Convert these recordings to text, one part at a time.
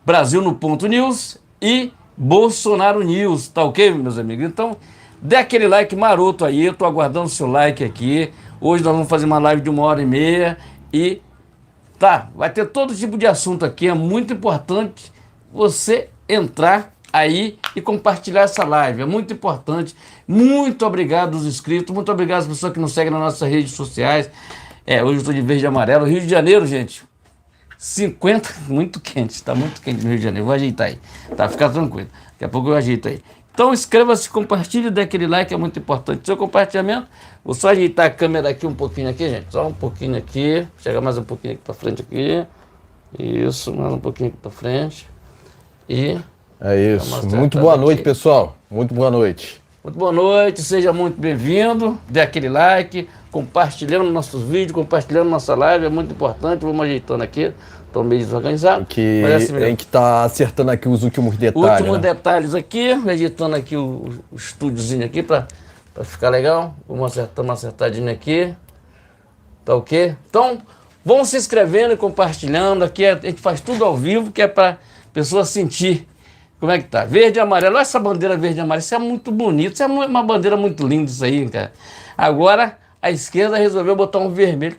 Brasil no Ponto News e Bolsonaro News, tá ok, meus amigos? Então, dê aquele like maroto aí, eu tô aguardando o seu like aqui. Hoje nós vamos fazer uma live de 1h30 e tá, vai ter todo tipo de assunto aqui, é muito importante você entrar aí e compartilhar essa live, é muito importante. Muito obrigado aos inscritos, muito obrigado às pessoas que nos seguem nas nossas redes sociais. Hoje eu estou de verde e amarelo. Rio de Janeiro, gente, 50, muito quente, tá muito quente no Rio de Janeiro. Vou ajeitar aí, tá? Fica tranquilo, daqui a pouco eu ajeito aí. Então inscreva-se, compartilhe, dê aquele like, é muito importante. Seu compartilhamento, vou só ajeitar a câmera aqui um pouquinho aqui, gente. Só um pouquinho aqui, chega mais um pouquinho aqui pra frente aqui. Isso, mais um pouquinho aqui pra frente. E... é isso, muito boa noite, pessoal. Muito boa noite. Muito boa noite, seja muito bem-vindo. Dê aquele like, compartilhando nossos vídeos, compartilhando nossa live, é muito importante. Vamos ajeitando aqui, estou meio desorganizado. A gente está acertando aqui os últimos detalhes. Últimos detalhes aqui, ajeitando aqui o estúdiozinho aqui para ficar legal. Vamos acertar uma acertadinha aqui. Tá ok? Então, vão se inscrevendo e compartilhando. Aqui a gente faz tudo ao vivo, que é para a pessoa sentir. Como é que tá? Verde e amarelo. Olha essa bandeira verde e amarelo. Isso é muito bonito. Isso é uma bandeira muito linda isso aí, cara. Agora, a esquerda resolveu botar um vermelho.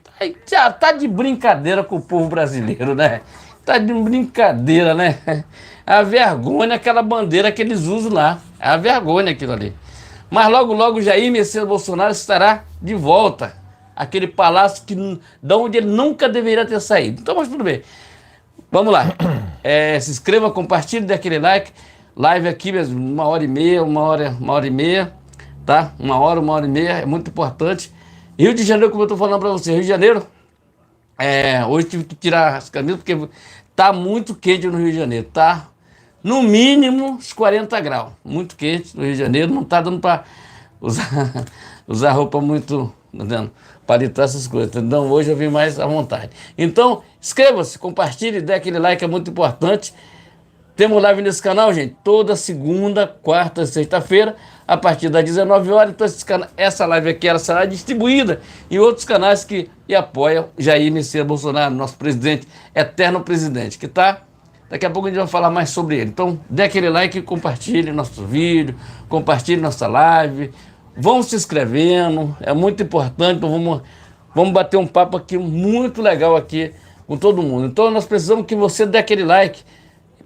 Tá de brincadeira com o povo brasileiro, né? Tá de brincadeira, né? A vergonha aquela bandeira que eles usam lá. É a vergonha aquilo ali. Mas logo, logo, Jair Messias Bolsonaro estará de volta. Aquele palácio de onde ele nunca deveria ter saído. Então, mas tudo bem. Vamos lá, se inscreva, compartilhe, dê aquele like. Live aqui mesmo, 1h30, uma hora e meia, tá? 1h30, é muito importante. Rio de Janeiro, como eu tô falando pra você, Rio de Janeiro, hoje tive que tirar as camisas porque tá muito quente no Rio de Janeiro, tá? No mínimo uns 40 graus, muito quente no Rio de Janeiro, não tá dando pra usar roupa muito, tá vendo? Palitar essas coisas, então hoje eu vim mais à vontade. Então, inscreva-se, compartilhe, dê aquele like, é muito importante. Temos live nesse canal, gente, toda segunda, quarta e sexta-feira, a partir das 19 horas. Então, essa live aqui ela será distribuída em outros canais que apoiam Jair Messias Bolsonaro, nosso presidente, eterno presidente, que tá... Daqui a pouco a gente vai falar mais sobre ele. Então, dê aquele like e compartilhe nosso vídeo, compartilhe nossa live. Vão se inscrevendo, é muito importante. Então vamos bater um papo aqui muito legal aqui com todo mundo. Então nós precisamos que você dê aquele like.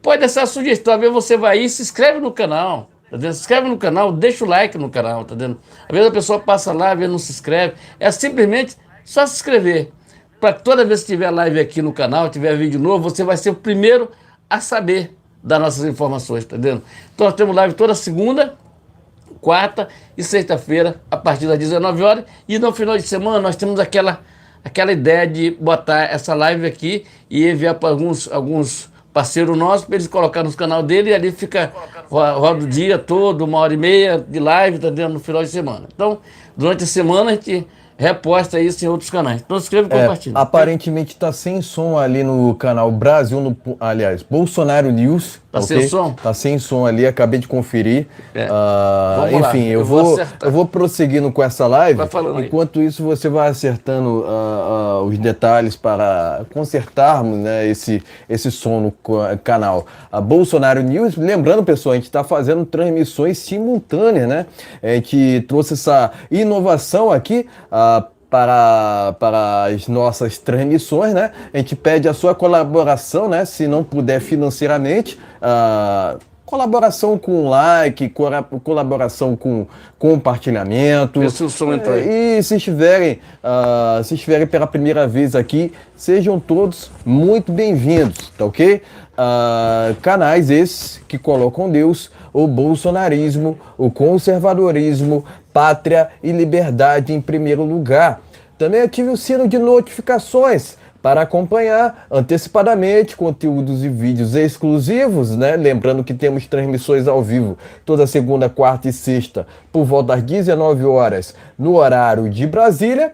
Pode deixar a sugestão, às vezes você vai aí e se inscreve no canal. Tá vendo? Se inscreve no canal, deixa o like no canal, tá vendo? Às vezes a pessoa passa lá, às vezes não se inscreve. É simplesmente só se inscrever. Para toda vez que tiver live aqui no canal, tiver vídeo novo, você vai ser o primeiro a saber das nossas informações, tá vendo? Então nós temos live toda segunda, quarta e sexta-feira, a partir das 19 horas. E no final de semana nós temos aquela ideia de botar essa live aqui e enviar para alguns parceiros nossos, para eles colocarem no canal dele e ali fica, roda o dia todo, 1h30 de live, tá dentro no final de semana. Então, durante a semana a gente reposta isso em outros canais. Então se inscreva e compartilha. Aparentemente tá sem som ali no canal Brasil, aliás, Bolsonaro News. Tá okay? sem som? Tá sem som ali, acabei de conferir. Enfim, eu vou prosseguindo com essa live. Enquanto isso, você vai acertando os detalhes para consertarmos, né, esse som no canal Bolsonaro News. Lembrando, pessoal, a gente está fazendo transmissões simultâneas, né? A gente trouxe essa inovação aqui para as nossas transmissões, né? A gente pede a sua colaboração, né? Se não puder financeiramente, colaboração com like, colaboração com compartilhamento. E se estiverem pela primeira vez aqui, sejam todos muito bem-vindos, tá ok? Canais esses que colocam Deus, o bolsonarismo, o conservadorismo, pátria e liberdade em primeiro lugar. Também ative o sino de notificações para acompanhar antecipadamente conteúdos e vídeos exclusivos, né? Lembrando que temos transmissões ao vivo toda segunda, quarta e sexta, por volta das 19 horas, no horário de Brasília.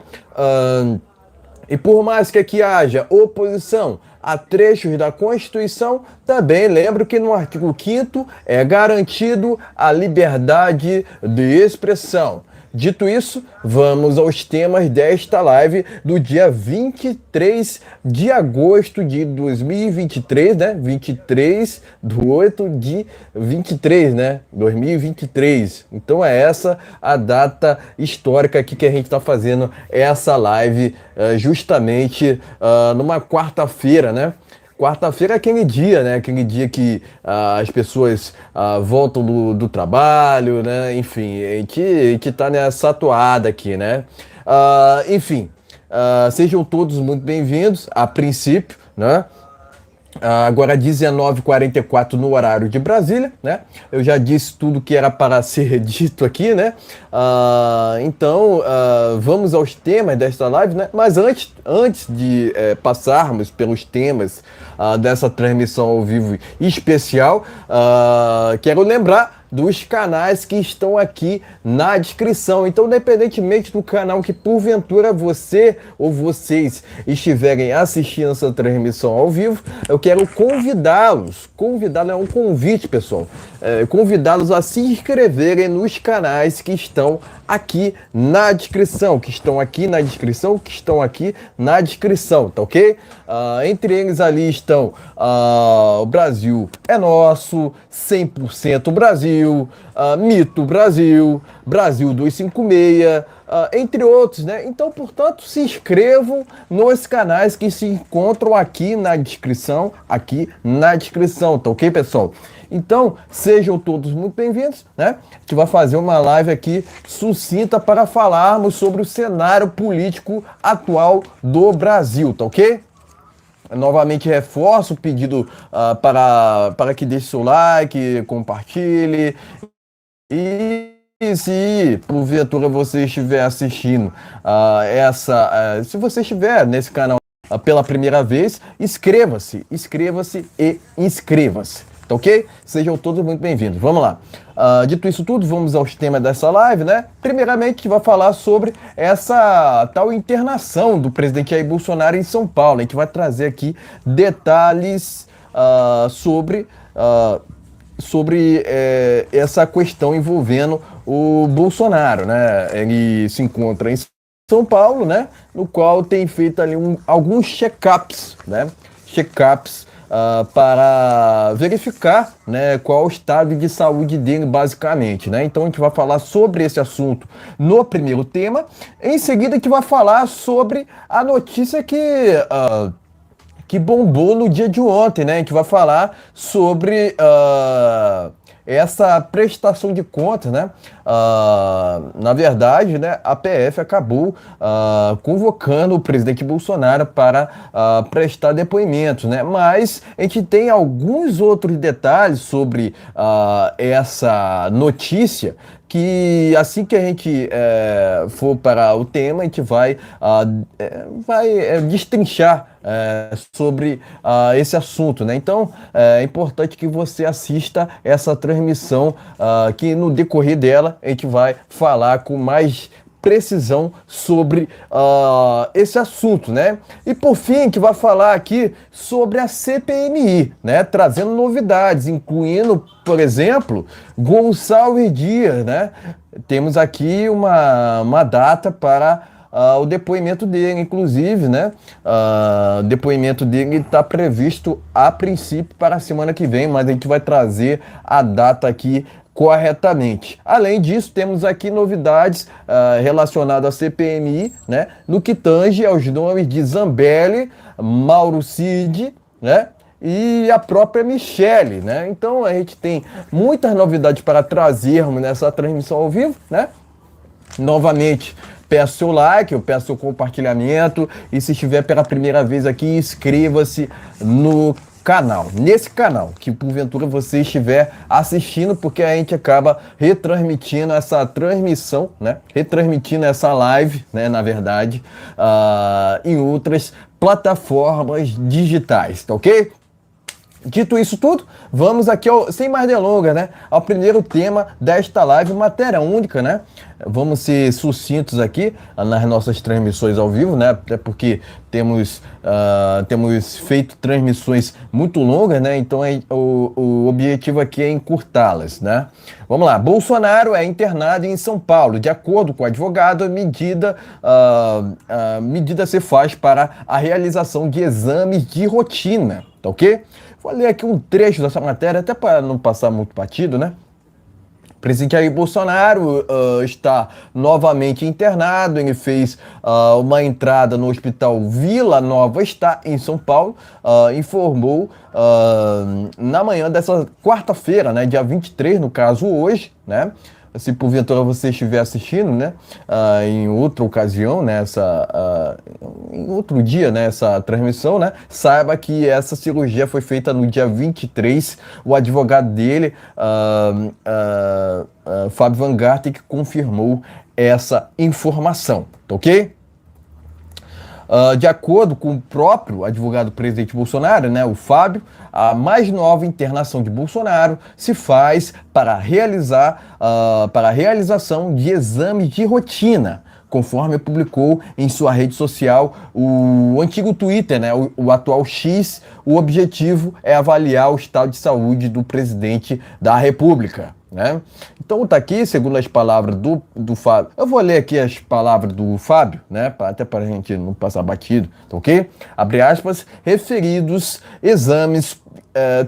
E por mais que aqui haja oposição a trechos da Constituição, também lembro que no artigo 5º é garantido a liberdade de expressão. Dito isso, vamos aos temas desta live do dia 23 de agosto de 2023, né? 23 do 8 de 23, né? 2023. Então é essa a data histórica aqui que a gente está fazendo essa live justamente numa quarta-feira, né? Quarta-feira é aquele dia, né? Aquele dia que as pessoas voltam do trabalho, né? Enfim, a gente tá nessa toada aqui, né? Enfim, sejam todos muito bem-vindos, a princípio, né? Agora 19h44 no horário de Brasília, né? Eu já disse tudo que era para ser dito aqui, né? Então, vamos aos temas desta live, né? Mas antes de passarmos pelos temas dessa transmissão ao vivo especial, quero lembrar dos canais que estão aqui na descrição. Então, independentemente do canal que porventura você ou vocês estiverem assistindo essa transmissão ao vivo, eu quero convidá-los, é um convite, pessoal, convidá-los a se inscreverem nos canais que estão aqui na descrição, tá ok? Entre eles ali estão o Brasil é Nosso, 100% Brasil, Mito Brasil, Brasil 256, entre outros, né? Então, portanto, se inscrevam nos canais que se encontram aqui na descrição, tá ok, pessoal? Então, sejam todos muito bem-vindos, né? A gente vai fazer uma live aqui sucinta para falarmos sobre o cenário político atual do Brasil, tá ok? Novamente reforço o pedido para que deixe seu like, compartilhe e se porventura você estiver assistindo se você estiver nesse canal pela primeira vez, inscreva-se e inscreva-se. Tá ok? Sejam todos muito bem-vindos. Vamos lá. Dito isso tudo, vamos aos temas dessa live, né? Primeiramente, a gente vai falar sobre essa tal internação do presidente Jair Bolsonaro em São Paulo. A gente vai trazer aqui detalhes sobre essa questão envolvendo o Bolsonaro, né? Ele se encontra em São Paulo, né? No qual tem feito ali alguns check-ups, né? Para verificar, né, qual é o estado de saúde dele, basicamente, né? Então a gente vai falar sobre esse assunto no primeiro tema. Em seguida a gente vai falar sobre a notícia que bombou no dia de ontem, né? A gente vai falar sobre essa prestação de contas, né? Na verdade, né, a PF acabou convocando o presidente Bolsonaro para prestar depoimentos, né? Mas a gente tem alguns outros detalhes sobre essa notícia que assim que a gente for para o tema, a gente vai destrinchar sobre esse assunto, né? Então é importante que você assista essa transmissão, que no decorrer dela a gente vai falar com mais precisão sobre esse assunto, né? E por fim, a gente vai falar aqui sobre a CPMI, né? Trazendo novidades, incluindo, por exemplo, Gonçalves Dias, né? Temos aqui uma data para o depoimento dele, inclusive, né? O depoimento dele está previsto a princípio para a semana que vem, mas a gente vai trazer a data aqui corretamente. Além disso, temos aqui novidades relacionadas à CPMI, né? No que tange aos nomes de Zambelli, Mauro Cid, né? E a própria Michele, né? Então a gente tem muitas novidades para trazermos nessa transmissão ao vivo, né? Novamente, peço seu like, eu peço seu compartilhamento e se estiver pela primeira vez aqui, inscreva-se no canal, nesse canal, que porventura você estiver assistindo, porque a gente acaba retransmitindo essa transmissão, né? Retransmitindo essa live, né? Na verdade, em outras plataformas digitais, tá ok? Dito isso tudo, vamos aqui, sem mais delongas, né, ao primeiro tema desta live, matéria única, né? Vamos ser sucintos aqui nas nossas transmissões ao vivo, né? Até porque temos feito transmissões muito longas, né? Então o objetivo aqui é encurtá-las, né? Vamos lá. Bolsonaro é internado em São Paulo. De acordo com o advogado, a medida se faz para a realização de exames de rotina, tá ok? Vou ler aqui um trecho dessa matéria, até para não passar muito batido, né? O presidente Jair Bolsonaro está novamente internado. Ele fez uma entrada no hospital Vila Nova Star, em São Paulo, informou na manhã dessa quarta-feira, né, dia 23, no caso hoje, né? Se porventura você estiver assistindo, né, em outra ocasião, né, em outro dia, né, essa transmissão, né, saiba que essa cirurgia foi feita no dia 23. O advogado dele, Fábio Van Garten, que confirmou essa informação, tá ok? De acordo com o próprio advogado do presidente Bolsonaro, né, o Fábio, a mais nova internação de Bolsonaro se faz para a realização de exames de rotina, conforme publicou em sua rede social o antigo Twitter, né, o atual X. O objetivo é avaliar o estado de saúde do presidente da República, né? Então tá aqui, segundo as palavras do Fábio. Eu vou ler aqui as palavras do Fábio, né? Até para a gente não passar batido, tá ok? Abre aspas, referidos exames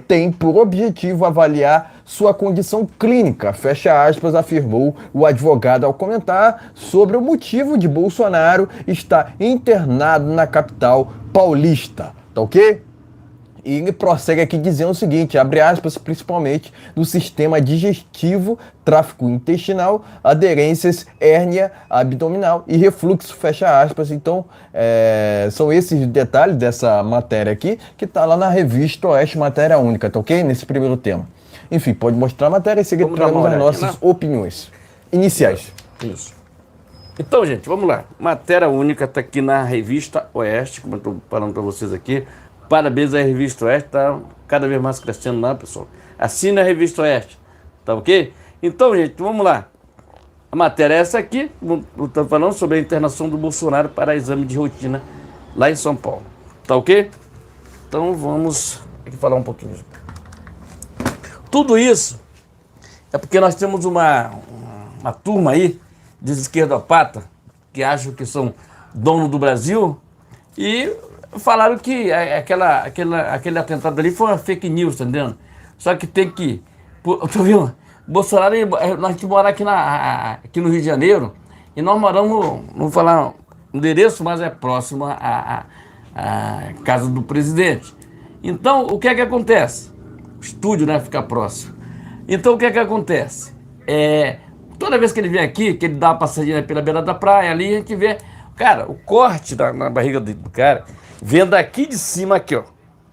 têm por objetivo avaliar sua condição clínica, fecha aspas, afirmou o advogado ao comentar sobre o motivo de Bolsonaro estar internado na capital paulista, tá ok? E ele prossegue aqui dizendo o seguinte, abre aspas, principalmente no sistema digestivo, tráfego intestinal, aderências, hérnia abdominal e refluxo, fecha aspas. Então, são esses detalhes dessa matéria aqui, que está lá na revista Oeste, matéria única, tá ok? Nesse primeiro tema. Enfim, pode mostrar a matéria e seguir traremos as nossas opiniões iniciais. Isso. Então, gente, vamos lá. Matéria única está aqui na revista Oeste, como eu estou falando para vocês aqui. Parabéns à Revista Oeste, tá cada vez mais crescendo lá, pessoal. Assine a Revista Oeste, tá ok? Então, gente, vamos lá. A matéria é essa aqui, eu estou falando sobre a internação do Bolsonaro para exame de rotina lá em São Paulo, tá ok? Então, vamos aqui falar um pouquinho. Tudo isso é porque nós temos uma turma aí, de esquerdopata, que acham que são dono do Brasil, e falaram que aquele atentado ali foi uma fake news, tá entendendo? Só que tem que... Tu viu? Bolsonaro, nós moramos aqui no Rio de Janeiro, e nós moramos, não vou falar o endereço, mas é próximo à casa do presidente. Então, o que é que acontece? O estúdio, né, fica próximo. Então, o que é que acontece? Toda vez que ele vem aqui, que ele dá uma passadinha pela beira da praia, ali a gente vê... Cara, o corte na barriga do cara... Vem daqui de cima aqui, ó,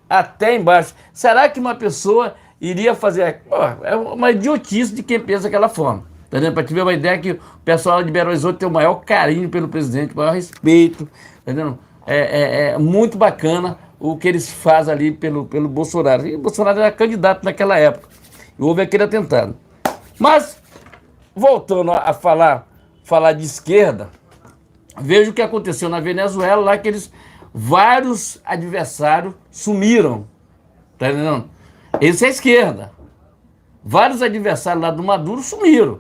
até embaixo. Será que uma pessoa iria fazer... é uma idiotice de quem pensa daquela forma. Entendeu? Para te ver uma ideia que o pessoal de Belo Horizonte tem o maior carinho pelo presidente, o maior respeito. Entendeu? É muito bacana o que eles fazem ali pelo Bolsonaro. E o Bolsonaro era candidato naquela época. E houve aquele atentado. Mas, voltando a falar de esquerda, veja o que aconteceu na Venezuela, lá que vários adversários sumiram, tá entendendo? Esse é a esquerda. Vários adversários lá do Maduro sumiram.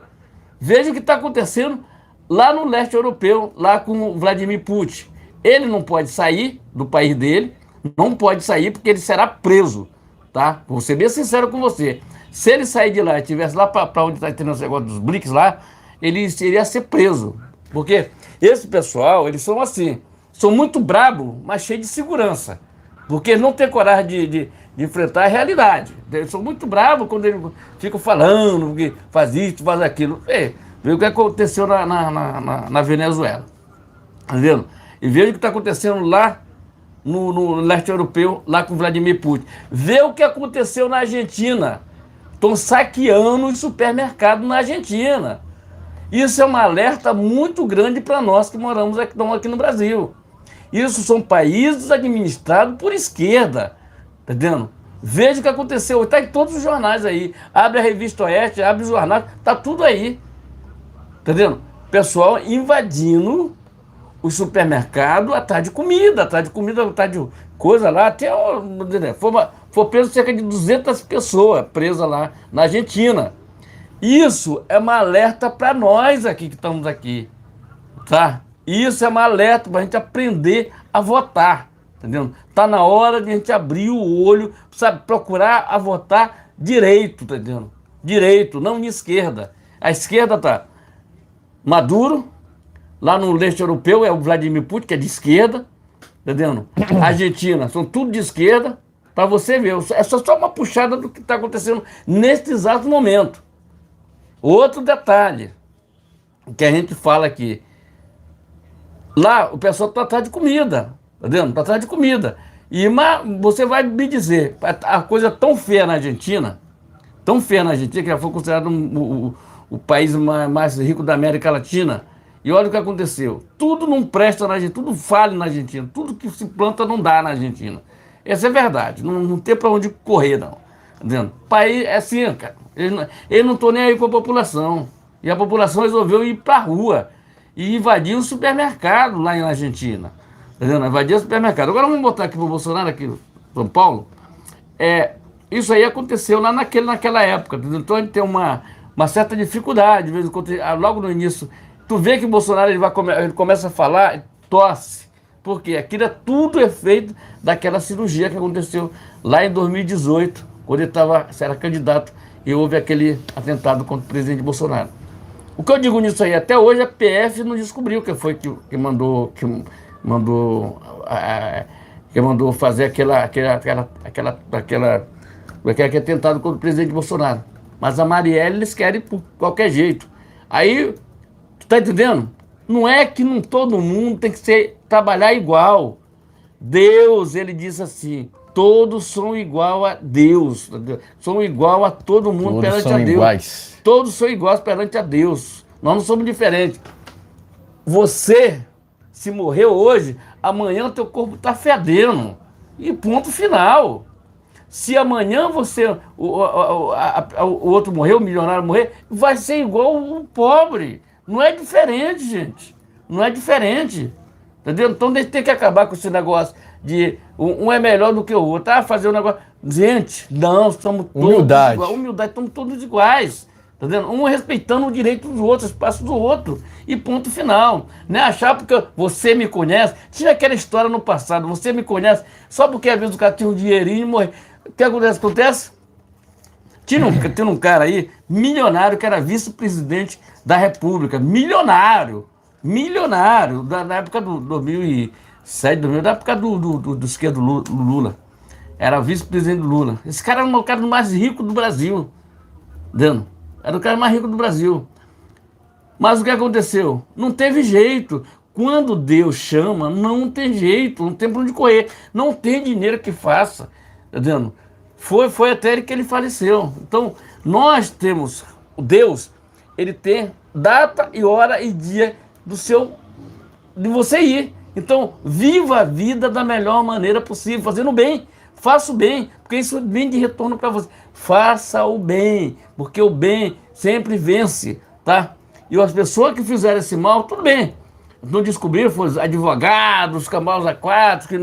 Veja o que está acontecendo lá no leste europeu, lá com o Vladimir Putin. Ele não pode sair do país dele, não pode sair porque ele será preso, tá? Vou ser bem sincero com você. Se ele sair de lá e estivesse lá para onde está tendo esse negócio dos BRICS lá, ele iria ser preso. Porque esse pessoal, eles são assim... São muito brabos, mas cheios de segurança. Porque eles não têm coragem de enfrentar a realidade. Eles são muito bravos quando eles ficam falando que faz isso, faz aquilo. Vê o que aconteceu na Venezuela. Tá vendo? E veja o que está acontecendo lá no leste europeu, lá com Vladimir Putin. Vê o que aconteceu na Argentina. Estão saqueando os supermercados na Argentina. Isso é um alerta muito grande para nós que moramos aqui no Brasil. Isso são países administrados por esquerda, tá entendendo? Veja o que aconteceu. Está em todos os jornais aí. Abre a Revista Oeste, abre os jornais, tá tudo aí. Entendeu? Pessoal invadindo o supermercado atrás de comida, atrás de coisa lá. Até foi preso cerca de 200 pessoas presas lá na Argentina. Isso é uma alerta para nós aqui que estamos aqui, tá? Isso é uma alerta para a gente aprender a votar, entendeu? Tá na hora de a gente abrir o olho, sabe, procurar a votar direito, tá entendendo? Direito, não em esquerda. A esquerda tá Maduro, lá no leste europeu é o Vladimir Putin, que é de esquerda, entendendo? A Argentina, são tudo de esquerda, para você ver. É só uma puxada do que está acontecendo neste exato momento. Outro detalhe que a gente fala aqui. Lá o pessoal está atrás de comida, tá vendo? Está atrás de comida. Mas você vai me dizer, a coisa é tão feia na Argentina, que já foi considerado o país mais rico da América Latina. E olha o que aconteceu. Tudo não presta na Argentina, tudo falha na Argentina, tudo que se planta não dá na Argentina. Essa é verdade, não tem para onde correr, não. Tá vendo? O país é assim, cara. Ele não estão nem aí com a população. E a população resolveu ir para a rua e invadir o supermercado lá na Argentina. Tá vendo? Invadir o supermercado. Agora vamos botar aqui para o Bolsonaro, aqui em São Paulo. Isso aí aconteceu lá naquela época. Entendeu? Então a gente tem uma certa dificuldade. De vez em quando, logo no início, tu vê que o Bolsonaro ele começa a falar, tosse. Porque aquilo é tudo efeito daquela cirurgia que aconteceu lá em 2018, quando ele era candidato e houve aquele atentado contra o presidente Bolsonaro. O que eu digo nisso aí, até hoje a PF não descobriu que foi que mandou fazer aquele atentado contra o presidente Bolsonaro. Mas a Marielle eles querem por qualquer jeito. Aí, tu tá entendendo? Não é que todo mundo tem que trabalhar igual. Deus, ele diz assim, todos são igual a Deus. São igual a todo mundo perante a Deus. Iguais. Todos são iguais perante a Deus. Nós não somos diferentes. Você, se morreu hoje, amanhã o teu corpo está fedendo. E ponto final. Se amanhã o outro morrer, o milionário morrer, vai ser igual o pobre. Não é diferente, gente. Não é diferente. Entendeu? Então a gente tem que acabar com esse negócio de um é melhor do que o outro. Fazer um negócio. Gente, não, somos todos iguais. Humildade, estamos todos iguais. Entendeu? Um respeitando o direito dos outros, o espaço do outro. E ponto final. Não é achar porque você me conhece. Tinha aquela história no passado, você me conhece, só porque às vezes o cara tinha um dinheirinho e morre. O que acontece? Tinha um cara aí, milionário, que era vice-presidente da República. Milionário, na época do 2007, da época do esquerdo Lula. Era vice-presidente do Lula. Esse cara era o cara mais rico do Brasil. Entendeu? Era o cara mais rico do Brasil. Mas o que aconteceu? Não teve jeito. Quando Deus chama, não tem jeito, não tem para onde correr. Não tem dinheiro que faça. Entendeu? Foi até ele que ele faleceu. Então, nós temos, o Deus, ele tem data e hora e dia de você ir. Então, viva a vida da melhor maneira possível, fazendo bem. Faça o bem, porque isso vem de retorno para você. Faça o bem, porque o bem sempre vence, tá? E as pessoas que fizeram esse mal, tudo bem. Não descobriram, foram advogados, camalos aquáticos, que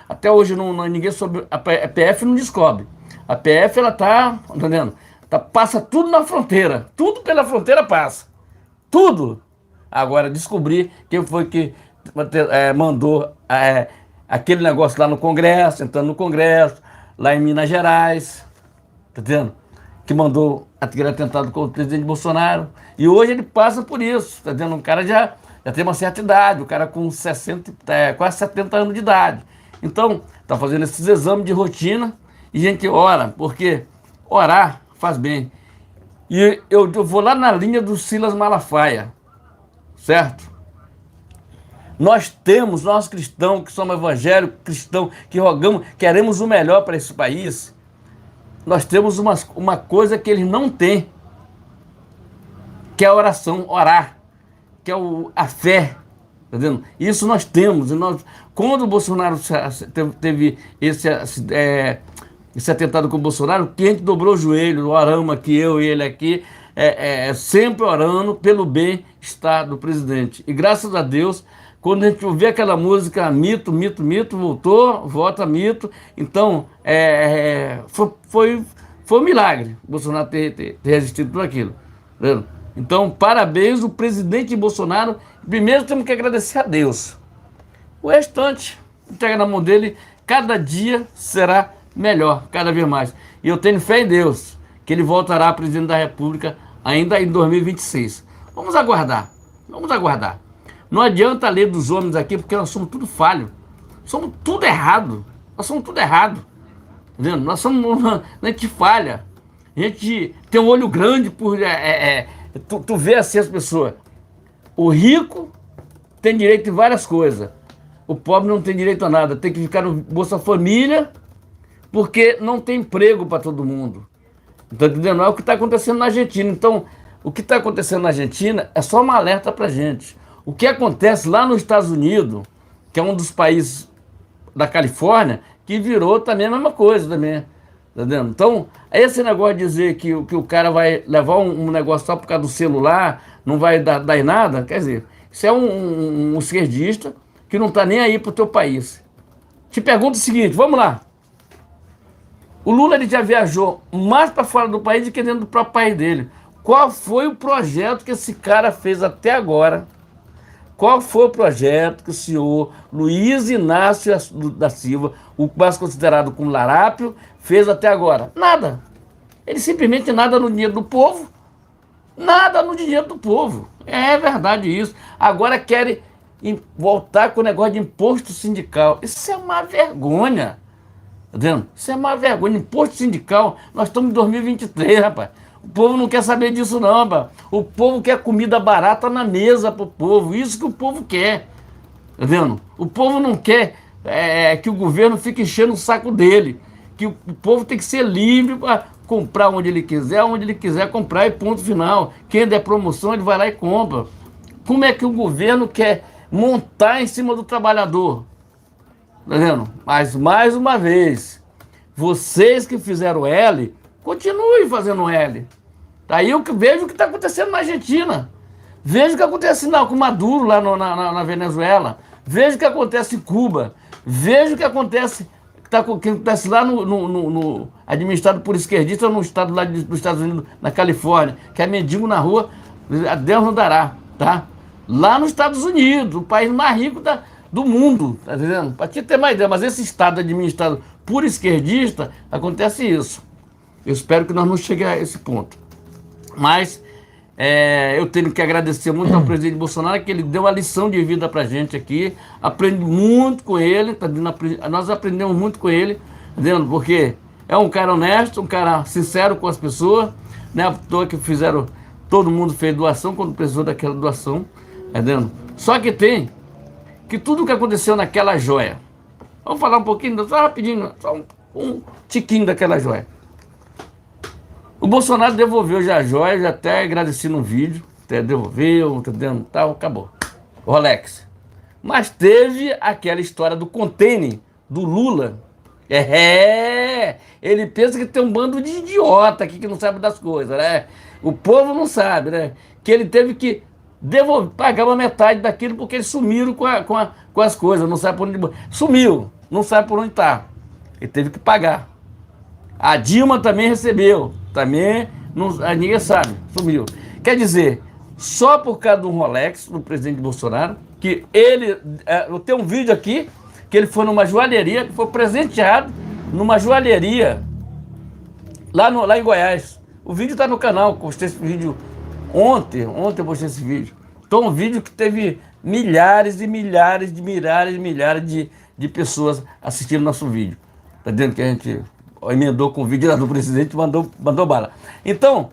até hoje ninguém soube, a PF não descobre. A PF, ela tá, entendendo? Passa tudo na fronteira, tudo pela fronteira passa. Tudo. Agora, descobrir quem foi que mandou aquele negócio lá no Congresso, entrando no Congresso, lá em Minas Gerais, tá entendendo? Que mandou aquele atentado contra o presidente Bolsonaro. E hoje ele passa por isso, tá entendendo? O cara já tem uma certa idade, o cara com 60, quase 70 anos de idade. Então, tá fazendo esses exames de rotina e a gente ora, porque orar faz bem. E eu vou lá na linha do Silas Malafaia, certo? Nós cristãos, que somos evangélicos, cristãos, que rogamos, queremos o melhor para esse país, nós temos uma coisa que eles não têm, que é a oração, orar, que é a fé, tá vendo? Isso nós temos. Quando o Bolsonaro teve esse atentado com o Bolsonaro, que a gente dobrou o joelho, oramos aqui, eu e ele aqui, sempre orando pelo bem-estar do presidente. E graças a Deus, quando a gente ouvir aquela música Mito, Mito, Mito, voltou, volta Mito. Então, foi um milagre o Bolsonaro ter resistido tudo aquilo. Entendeu? Então, parabéns, o presidente Bolsonaro. Primeiro temos que agradecer a Deus. O restante, entrega na mão dele, cada dia será melhor, cada vez mais. E eu tenho fé em Deus, que ele voltará a presidente da República ainda em 2026. Vamos aguardar, vamos aguardar. Não adianta ler dos homens aqui, porque nós somos tudo falho. Somos tudo errado. Nós somos tudo errado. Entendeu? Nós somos, a gente falha. A gente tem um olho grande por... Tu vê assim as pessoas. O rico tem direito em várias coisas. O pobre não tem direito a nada. Tem que ficar no Bolsa Família, porque não tem emprego para todo mundo. Então, entendeu? É o que está acontecendo na Argentina. Então, o que está acontecendo na Argentina é só uma alerta para a gente. O que acontece lá nos Estados Unidos, que é um dos países da Califórnia, que virou também a mesma coisa também. Tá vendo? Então, esse negócio de dizer que o cara vai levar um negócio só por causa do celular, não vai dar em nada, quer dizer, isso é um esquerdista que não está nem aí pro teu país. Te pergunto o seguinte, vamos lá. O Lula ele já viajou mais para fora do país do que dentro do próprio país dele. Qual foi o projeto que esse cara fez até agora? Qual foi o projeto que o senhor Luiz Inácio da Silva, o mais considerado como larápio, fez até agora? Nada. Ele simplesmente nada no dinheiro do povo. Nada no dinheiro do povo. É verdade isso. Agora querem voltar com o negócio de imposto sindical. Isso é uma vergonha. Tá vendo? Isso é uma vergonha. Imposto sindical, nós estamos em 2023, rapaz. O povo não quer saber disso não, rapaz. O povo quer comida barata na mesa pro povo. Isso que o povo quer. Tá vendo? O povo não quer que o governo fique enchendo o saco dele. Que o povo tem que ser livre para comprar onde ele quiser comprar e ponto final. Quem der promoção, ele vai lá e compra. Como é que o governo quer montar em cima do trabalhador? Tá vendo? Mas, mais uma vez, vocês que fizeram L, continuem fazendo L. Aí eu vejo o que está acontecendo na Argentina. Vejo o que acontece com Maduro lá na Venezuela. Vejo o que acontece em Cuba. Vejo o que acontece lá no administrado por esquerdista no estado lá dos Estados Unidos, na Califórnia, que é mendigo na rua, a Deus não dará, tá? Lá nos Estados Unidos, o país mais rico do mundo, tá entendendo? Para te ter mais ideia, mas esse estado administrado por esquerdista, acontece isso. Eu espero que nós não cheguemos a esse ponto. Mas eu tenho que agradecer muito ao presidente Bolsonaro, que ele deu uma lição de vida pra gente aqui. Aprendi muito com ele, nós aprendemos muito com ele, entendeu? Porque é um cara honesto, um cara sincero com as pessoas, né? À toa que todo mundo fez doação quando precisou daquela doação, entendeu? Só que que tudo que aconteceu naquela joia, vamos falar um pouquinho, só rapidinho, só um tiquinho daquela joia. O Bolsonaro devolveu já a joia, já até agradeci no vídeo, até devolveu, entendeu? Tal, acabou. Rolex. Mas teve aquela história do container do Lula. Ele pensa que tem um bando de idiota aqui que não sabe das coisas, né? O povo não sabe, né? Que ele teve que pagar uma metade daquilo porque eles sumiram com as coisas, não sabe por onde... Sumiu, não sabe por onde está. Ele teve que pagar. A Dilma também recebeu, também ninguém sabe, sumiu. Quer dizer, só por causa do Rolex, do presidente Bolsonaro, que eu tenho um vídeo aqui, que ele foi numa joalheria, que foi presenteado numa joalheria lá em Goiás. O vídeo está no canal, postei esse vídeo ontem eu postei esse vídeo. Então um vídeo que teve milhares e milhares de pessoas assistindo nosso vídeo. Tá dizendo que a gente emendou com o vídeo lá do presidente e mandou bala. Então,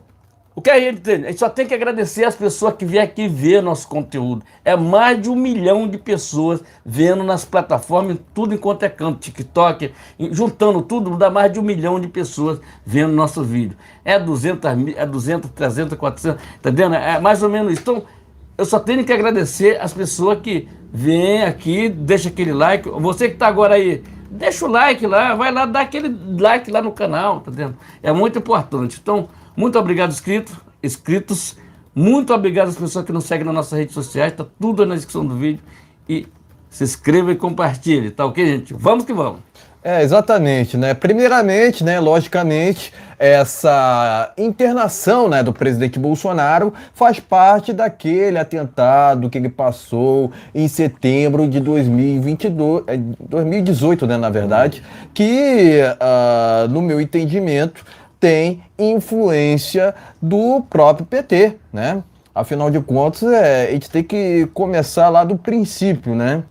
o que a gente tem? A gente só tem que agradecer as pessoas que vêm aqui ver nosso conteúdo. É mais de 1 milhão de pessoas vendo nas plataformas, tudo enquanto é canto, TikTok, juntando tudo, dá mais de 1 milhão de pessoas vendo nosso vídeo. É 200, 300, 400, tá vendo? É mais ou menos isso. Então, eu só tenho que agradecer as pessoas que vêm aqui, deixa aquele like. Você que está agora aí deixa o like lá, vai lá, dá aquele like lá no canal, tá entendendo? É muito importante. Então, muito obrigado, inscritos. Muito obrigado às pessoas que nos seguem nas nossas redes sociais, tá tudo aí na descrição do vídeo. E se inscreva e compartilhe, tá ok, gente? Vamos que vamos. Exatamente, né? Primeiramente, né, logicamente, essa internação, né, do presidente Bolsonaro faz parte daquele atentado que ele passou em setembro de 2018, né, na verdade, que, no meu entendimento, tem influência do próprio PT, né? Afinal de contas, a gente tem que começar lá do princípio, né?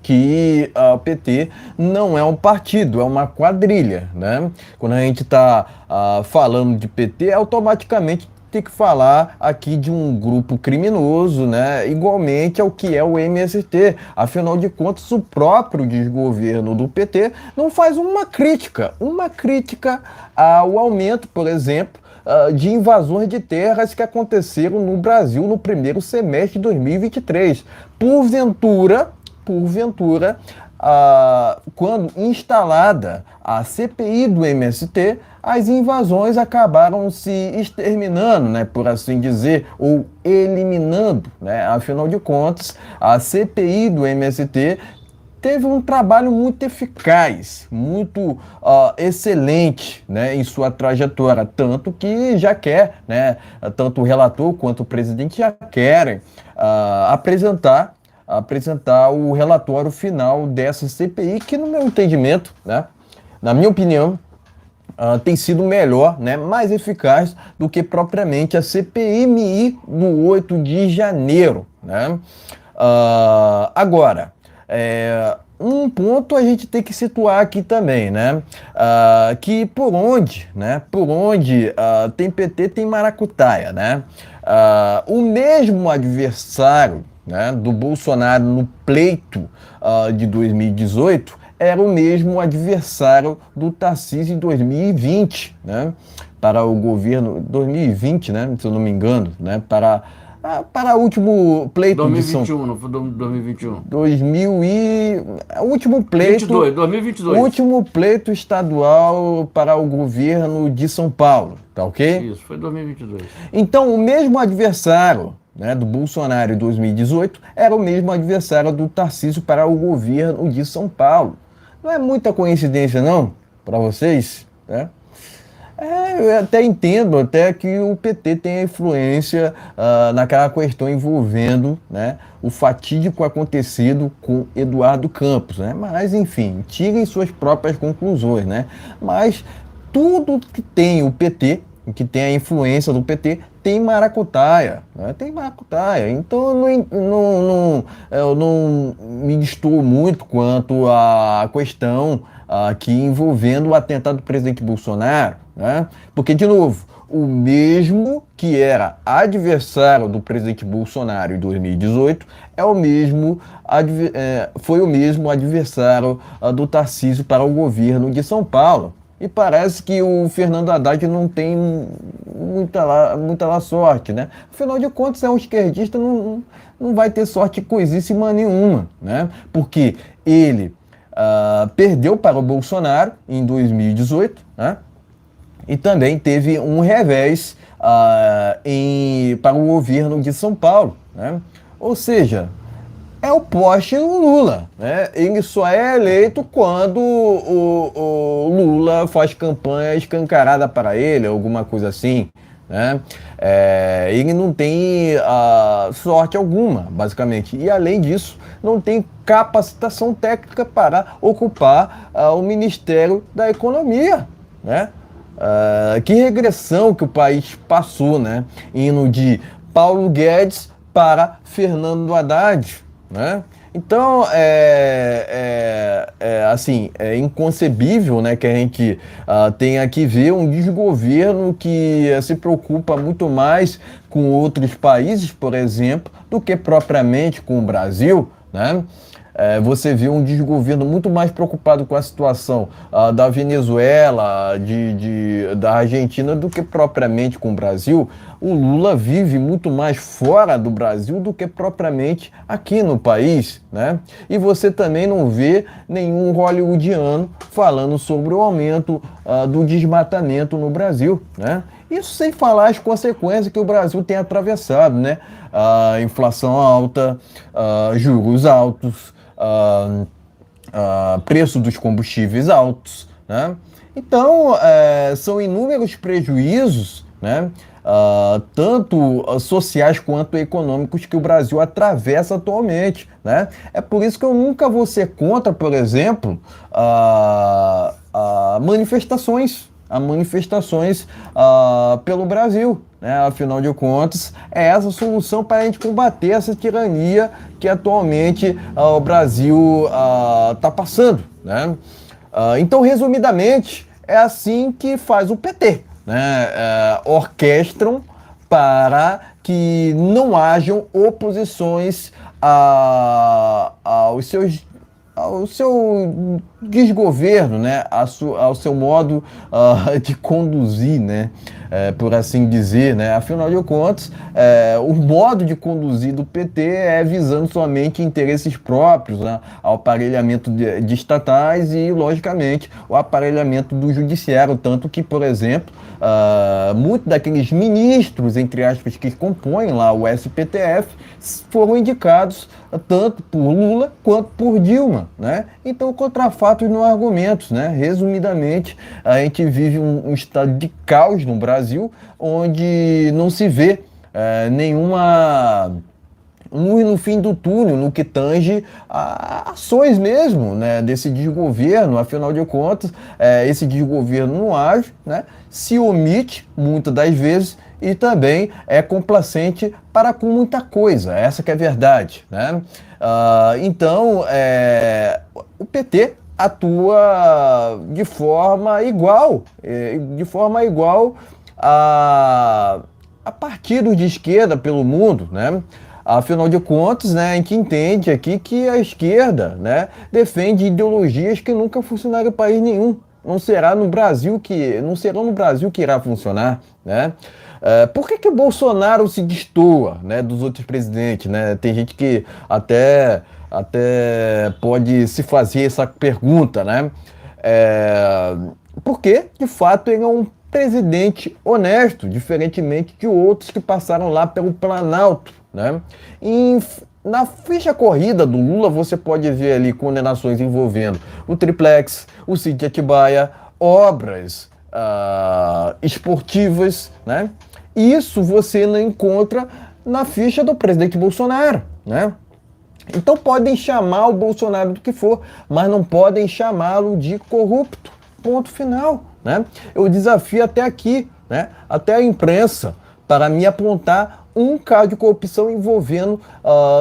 Que a PT não é um partido, é uma quadrilha, né? Quando a gente está falando de PT, automaticamente tem que falar aqui de um grupo criminoso, né? Igualmente ao que é o MST. Afinal de contas, o próprio desgoverno do PT não faz uma crítica ao aumento, por exemplo, de invasões de terras que aconteceram no Brasil no primeiro semestre de 2023. Porventura, quando instalada a CPI do MST, as invasões acabaram se exterminando, né, por assim dizer, ou eliminando, né? Afinal de contas, a CPI do MST teve um trabalho muito eficaz, muito excelente, né, em sua trajetória, tanto que já quer, né, tanto o relator quanto o presidente já querem apresentar o relatório final dessa CPI, que no meu entendimento, né, na minha opinião, tem sido melhor, né, mais eficaz do que propriamente a CPMI do 8 de janeiro. Né? Agora, um ponto a gente tem que situar aqui também, né? Que por onde tem PT, tem maracutaia, né? O mesmo adversário, né, do Bolsonaro no pleito de 2018 era o mesmo adversário do Tarcísio em 2020, né? Para o governo 2020, né? Se eu não me engano, né? Para o último pleito 2021, de São... não foi 2021. 2000 e... O último pleito... 2022. O último pleito estadual para o governo de São Paulo, tá ok? Isso, foi 2022. Então, o mesmo adversário, né, do Bolsonaro em 2018 era o mesmo adversário do Tarcísio para o governo de São Paulo. Não é muita coincidência, não, para vocês, né? Eu até entendo até que o PT tem influência naquela questão envolvendo, né, o fatídico acontecido com Eduardo Campos, né? Mas, enfim, tirem suas próprias conclusões, né? Mas tudo que tem o PT, que tem a influência do PT, tem maracutaia, né? Tem maracutaia. Então eu não me distoo muito quanto à questão aqui envolvendo o atentado do presidente Bolsonaro, né? Porque, de novo, o mesmo que era adversário do presidente Bolsonaro em 2018 foi o mesmo adversário do Tarcísio para o governo de São Paulo. E parece que o Fernando Haddad não tem muita lá sorte, né? Afinal de contas, é um esquerdista, não vai ter sorte coisíssima nenhuma, né? Porque ele perdeu para o Bolsonaro em 2018, né? E também teve um revés para o governo de São Paulo, né? Ou seja, é o poste no Lula, né? Ele só é eleito quando o Lula faz campanha escancarada para ele, alguma coisa assim, né? Ele não tem sorte alguma, basicamente. E, além disso, não tem capacitação técnica para ocupar o Ministério da Economia, né? Que regressão que o país passou, né? Indo de Paulo Guedes para Fernando Haddad, né? Então, assim, é inconcebível, né, que a gente tenha que ver um desgoverno que se preocupa muito mais com outros países, por exemplo, do que propriamente com o Brasil, né? você vê um desgoverno muito mais preocupado com a situação da Venezuela, da Argentina, do que propriamente com o Brasil. O Lula vive muito mais fora do Brasil do que propriamente aqui no país, né? E você também não vê nenhum hollywoodiano falando sobre o aumento do desmatamento no Brasil, né? Isso sem falar as consequências que o Brasil tem atravessado, né? Inflação alta, juros altos, preço dos combustíveis altos, né? Então, são inúmeros prejuízos, né? Tanto sociais quanto econômicos que o Brasil atravessa atualmente, né? É por isso que eu nunca vou ser contra, por exemplo, manifestações pelo Brasil, né? Afinal de contas, é essa a solução para a gente combater essa tirania que atualmente o Brasil está passando, né? Então, resumidamente, é assim que faz o PT, né? Orquestram para que não hajam oposições ao seu desgoverno, né? Ao seu modo de conduzir, né? Por assim dizer, né? Afinal de contas, o modo de conduzir do PT é visando somente interesses próprios, né? Ao aparelhamento de estatais e, logicamente, o aparelhamento do judiciário, tanto que, por exemplo, muitos daqueles ministros, entre aspas, que compõem lá o SPTF, foram indicados tanto por Lula quanto por Dilma, né? Então, contra fatos não há argumentos, né? Resumidamente, a gente vive um estado de caos no Brasil, onde não se vê nenhuma luz no fim do túnel, no que tange a ações mesmo, né, desse desgoverno. Afinal de contas, esse desgoverno não age, né, se omite muitas das vezes e também é complacente para com muita coisa, essa que é a verdade, né? Então, o PT atua de forma igual a partidos de esquerda pelo mundo, né? Afinal de contas, né, a gente entende aqui que a esquerda, né, defende ideologias que nunca funcionaram em país nenhum. Não será no Brasil que irá funcionar, né? Por que o Bolsonaro se destoa, né, dos outros presidentes, né? Tem gente que até pode se fazer essa pergunta, né? Porque, de fato, ele é um presidente honesto, diferentemente de outros que passaram lá pelo Planalto, né? Na ficha corrida do Lula, você pode ver ali condenações envolvendo o Triplex, o Sítio Atibaia, obras esportivas, né? Isso você não encontra na ficha do presidente Bolsonaro, né? Então podem chamar o Bolsonaro do que for, mas não podem chamá-lo de corrupto. Ponto final, né? Eu desafio até aqui, né, até a imprensa, para me apontar um caso de corrupção envolvendo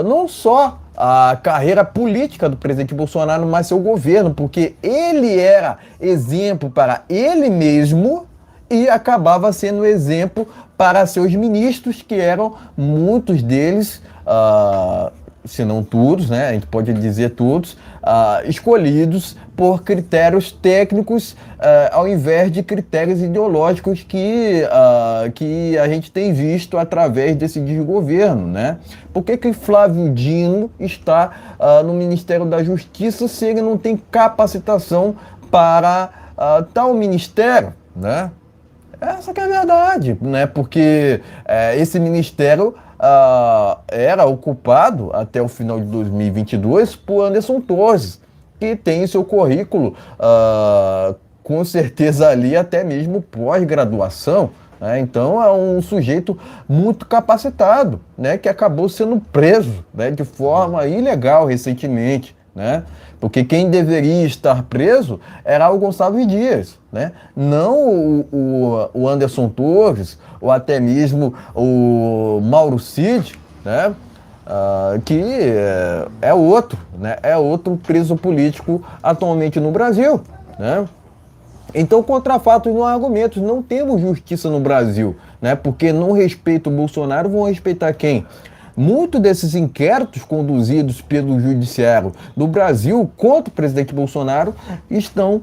não só a carreira política do presidente Bolsonaro, mas seu governo, porque ele era exemplo para ele mesmo e acabava sendo exemplo para seus ministros, que eram muitos deles, se não todos, né, a gente pode dizer todos, escolhidos por critérios técnicos ao invés de critérios ideológicos que a gente tem visto através desse desgoverno, né? Por que Flávio Dino está no Ministério da Justiça se ele não tem capacitação para tal ministério, né? Essa que é a verdade, né? Porque esse ministério era ocupado até o final de 2022 por Anderson Torres, que tem seu currículo com certeza ali até mesmo pós-graduação, né? Então é um sujeito muito capacitado, né? Que acabou sendo preso, né, de forma ilegal recentemente, né? Porque quem deveria estar preso era o Gonçalves Dias, né? Não o Anderson Torres, ou até mesmo o Mauro Cid, né? Que é outro, né? É outro preso político atualmente no Brasil, né? Então, contra fatos não há argumentos. Não temos justiça no Brasil, né? Porque não respeita o Bolsonaro, vão respeitar quem? Muitos desses inquéritos conduzidos pelo Judiciário do Brasil contra o presidente Bolsonaro estão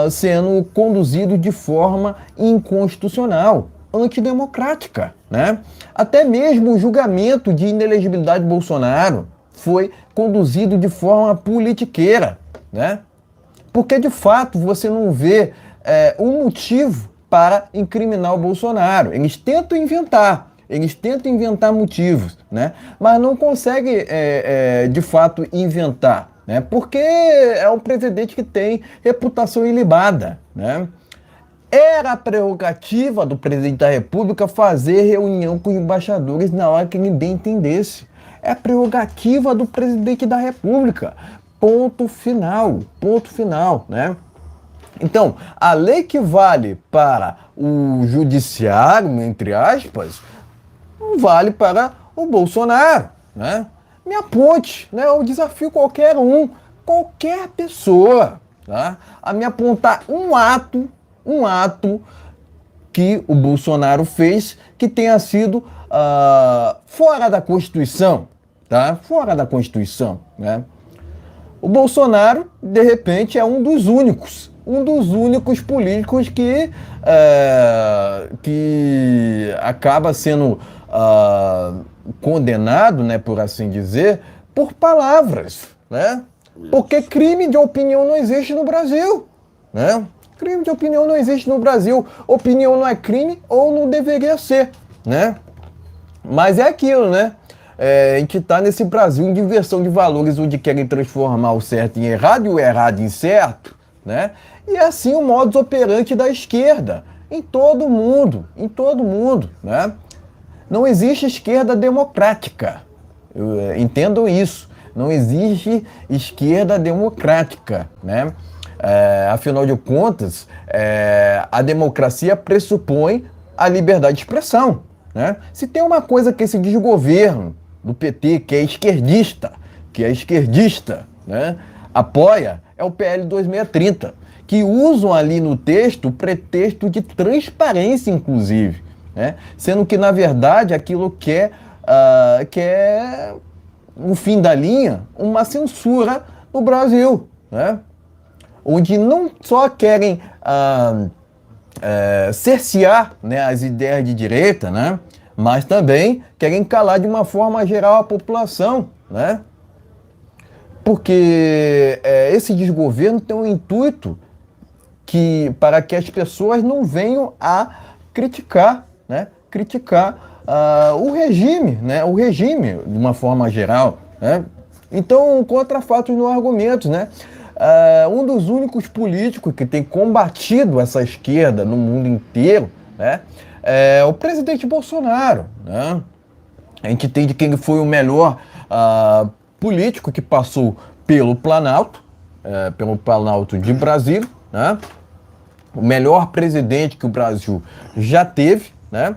sendo conduzidos de forma inconstitucional, antidemocrática, né? Até mesmo o julgamento de inelegibilidade de Bolsonaro foi conduzido de forma politiqueira, né? Porque, de fato, você não vê um motivo para incriminar o Bolsonaro. Eles tentam inventar motivos, né? Mas não conseguem, de fato, inventar, né? Porque é um presidente que tem reputação ilibada, né? Era a prerrogativa do presidente da República fazer reunião com os embaixadores na hora que ele bem entendesse. É a prerrogativa do presidente da República. Ponto final, né? Então, a lei que vale para o judiciário, entre aspas, não vale para o Bolsonaro, né? Me aponte, né? Eu desafio qualquer pessoa, tá? A me apontar um ato que o Bolsonaro fez que tenha sido fora da Constituição, tá? Fora da Constituição, né? O Bolsonaro, de repente, é um dos únicos políticos que acaba sendo condenado, né, por assim dizer, por palavras, né? Porque crime de opinião não existe no Brasil, né? Crime de opinião não existe no Brasil. Opinião não é crime ou não deveria ser, né? Mas é aquilo, né? A gente está nesse Brasil de inversão de valores, onde querem transformar o certo em errado e o errado em certo, né? E é assim o modus operandi da esquerda, em todo mundo, né? Não existe esquerda democrática, entendam isso, não existe esquerda democrática, né? Afinal de contas, a democracia pressupõe a liberdade de expressão, né? Se tem uma coisa que esse desgoverno do PT, que é esquerdista, né, apoia, é o PL 2630, que usam ali no texto o pretexto de transparência, inclusive, né? Sendo que, na verdade, aquilo que é, no fim da linha, uma censura no Brasil, né? Onde não só querem cercear, né, as ideias de direita, né, mas também querem calar de uma forma geral a população, né? Porque esse desgoverno tem um intuito para que as pessoas não venham a criticar, né, o regime, né, de uma forma geral, né? Então, contra fatos não argumentos, né? Um dos únicos políticos que tem combatido essa esquerda no mundo inteiro, né, é o presidente Bolsonaro, né? A gente entende que ele foi o melhor político que passou pelo Planalto de Brasília, né? O melhor presidente que o Brasil já teve, né?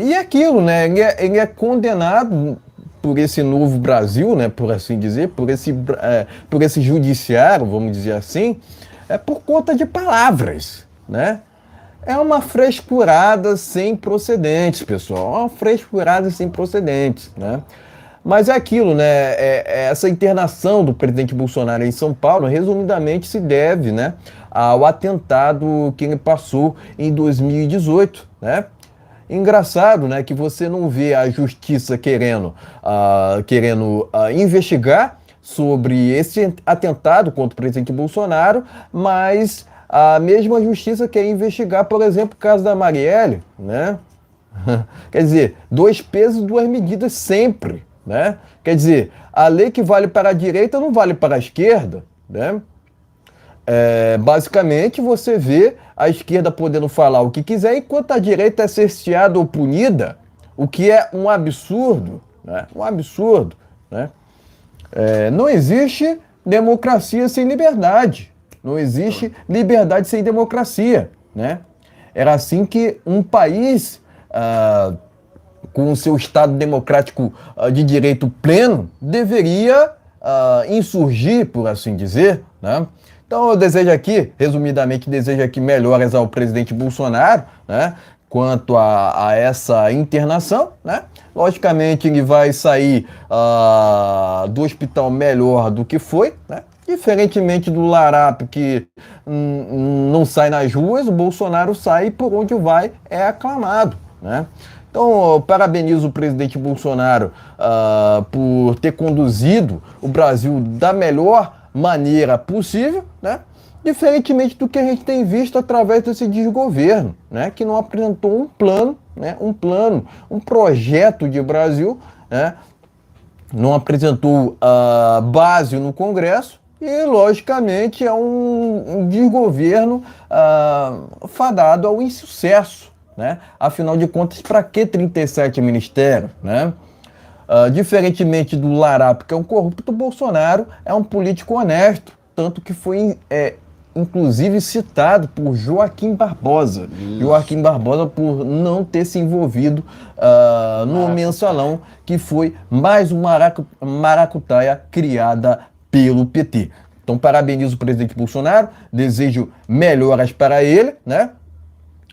E aquilo, né? Ele é condenado por esse novo Brasil, né, por assim dizer, por esse judiciário, vamos dizer assim, por conta de palavras, né? É uma frescurada sem precedentes, pessoal, uma frescurada sem precedentes, né? Mas é aquilo, né? Essa internação do presidente Bolsonaro em São Paulo, resumidamente, se deve, né, ao atentado que ele passou em 2018, né? Engraçado, né, que você não vê a justiça querendo investigar sobre esse atentado contra o presidente Bolsonaro, mas a mesma justiça quer investigar, por exemplo, o caso da Marielle, né? Quer dizer, dois pesos, duas medidas sempre, né? Quer dizer, a lei que vale para a direita não vale para a esquerda, né? Basicamente, você vê a esquerda podendo falar o que quiser, enquanto a direita é cerceada ou punida, o que é um absurdo, né? Um absurdo, né? Não existe democracia sem liberdade, não existe liberdade sem democracia, né? Era assim que um país com o seu Estado democrático de direito pleno deveria insurgir, por assim dizer, né? Então eu desejo aqui, resumidamente, melhoras ao presidente Bolsonaro, né? quanto a essa internação, né? Logicamente ele vai sair do hospital melhor do que foi, né? Diferentemente do Larápio, que não sai nas ruas, o Bolsonaro sai por onde vai, é aclamado, né? Então, eu parabenizo o presidente Bolsonaro por ter conduzido o Brasil da melhor maneira possível, né? Diferentemente do que a gente tem visto através desse desgoverno, né? Que não apresentou um plano, né? Um projeto de Brasil, né? Não apresentou base no Congresso e, logicamente, é um desgoverno fadado ao insucesso, né? Afinal de contas, para que 37 ministérios, né? Diferentemente do Larápio, que é um corrupto, Bolsonaro é um político honesto, tanto que foi inclusive citado por Joaquim Barbosa. Joaquim Barbosa por não ter se envolvido no mensalão, que foi mais uma maracutaia criada pelo PT. Então, parabenizo o presidente Bolsonaro, desejo melhoras para ele, né?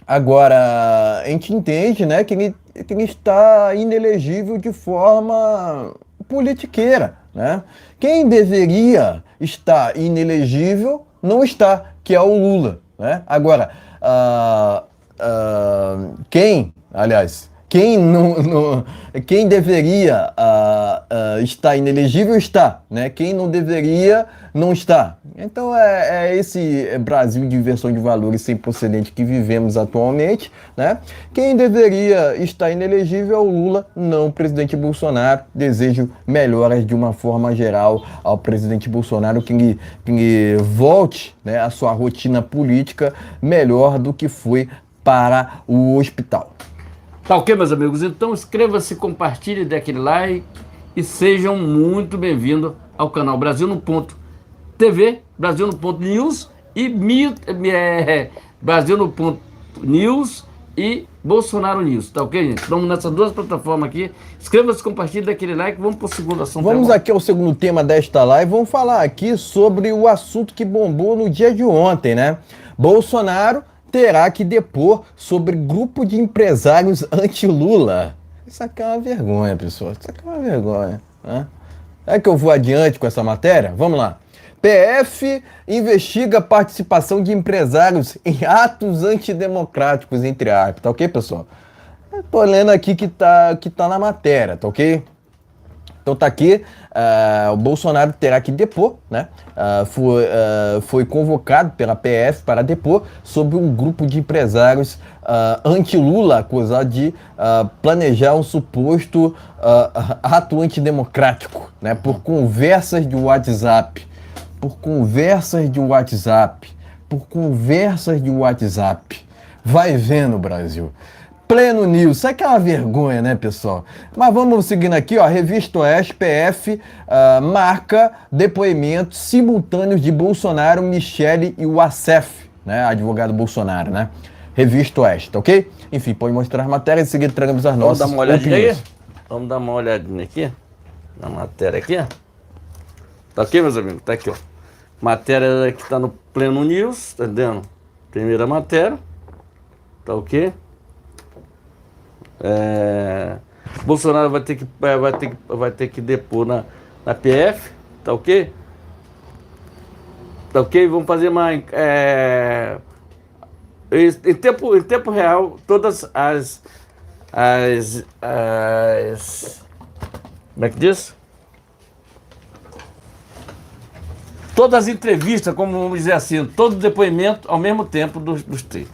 Agora, a gente entende, né, que ele está inelegível de forma politiqueira, né? Quem deveria estar inelegível não está, que é o Lula, né? Agora, quem deveria estar inelegível está, né? Quem não deveria não está. Então é esse Brasil de inversão de valores sem precedente que vivemos atualmente, né? Quem deveria estar inelegível é o Lula, não o presidente Bolsonaro. Desejo melhoras de uma forma geral ao presidente Bolsonaro, que ele volte, né, a sua rotina política melhor do que foi para o hospital. Tá ok, meus amigos? Então inscreva-se, compartilhe, dê aquele like e sejam muito bem-vindos ao canal Brasil no Ponto TV, Brasil no Ponto News e Brasil no Ponto News e Bolsonaro News, tá ok, gente? Estamos nessas duas plataformas aqui. Inscreva-se, compartilhe, dê aquele like. Vamos para o segundo assunto. Vamos aqui ao segundo tema desta live. Vamos falar aqui sobre o assunto que bombou no dia de ontem, né? Bolsonaro terá que depor sobre grupo de empresários anti-Lula. Isso aqui é uma vergonha, pessoal. Isso aqui é uma vergonha, né? É que eu vou adiante com essa matéria? Vamos lá. PF investiga a participação de empresários em atos antidemocráticos, entre aspas. Tá ok, pessoal? Eu tô lendo aqui que tá na matéria, tá ok? Então tá aqui, o Bolsonaro terá que depor, né? Foi convocado pela PF para depor sobre um grupo de empresários anti-Lula, acusado de planejar um suposto ato antidemocrático, né? Por conversas de WhatsApp. Vai vendo, Brasil. Pleno News, isso aqui é uma vergonha, né, pessoal? Mas vamos seguindo aqui, ó. Revista Oeste, PF, marca depoimentos simultâneos de Bolsonaro, Michele e o Assef, né, advogado Bolsonaro, né? Revista Oeste, tá ok? Enfim, pode mostrar as matérias e seguir tragamos as nossas Vamos dar uma olhadinha opiniões. aí? Vamos dar uma olhadinha aqui, na matéria aqui, ó. Tá aqui, meus amigos? Tá aqui, ó. Matéria que tá no Pleno News, tá entendendo? Primeira matéria, tá ok? Bolsonaro vai ter que depor na PF, tá ok? Tá ok? Vamos fazer mais em tempo real todas as como é que diz? Todas as entrevistas, como vamos dizer assim, todo depoimento ao mesmo tempo dos três.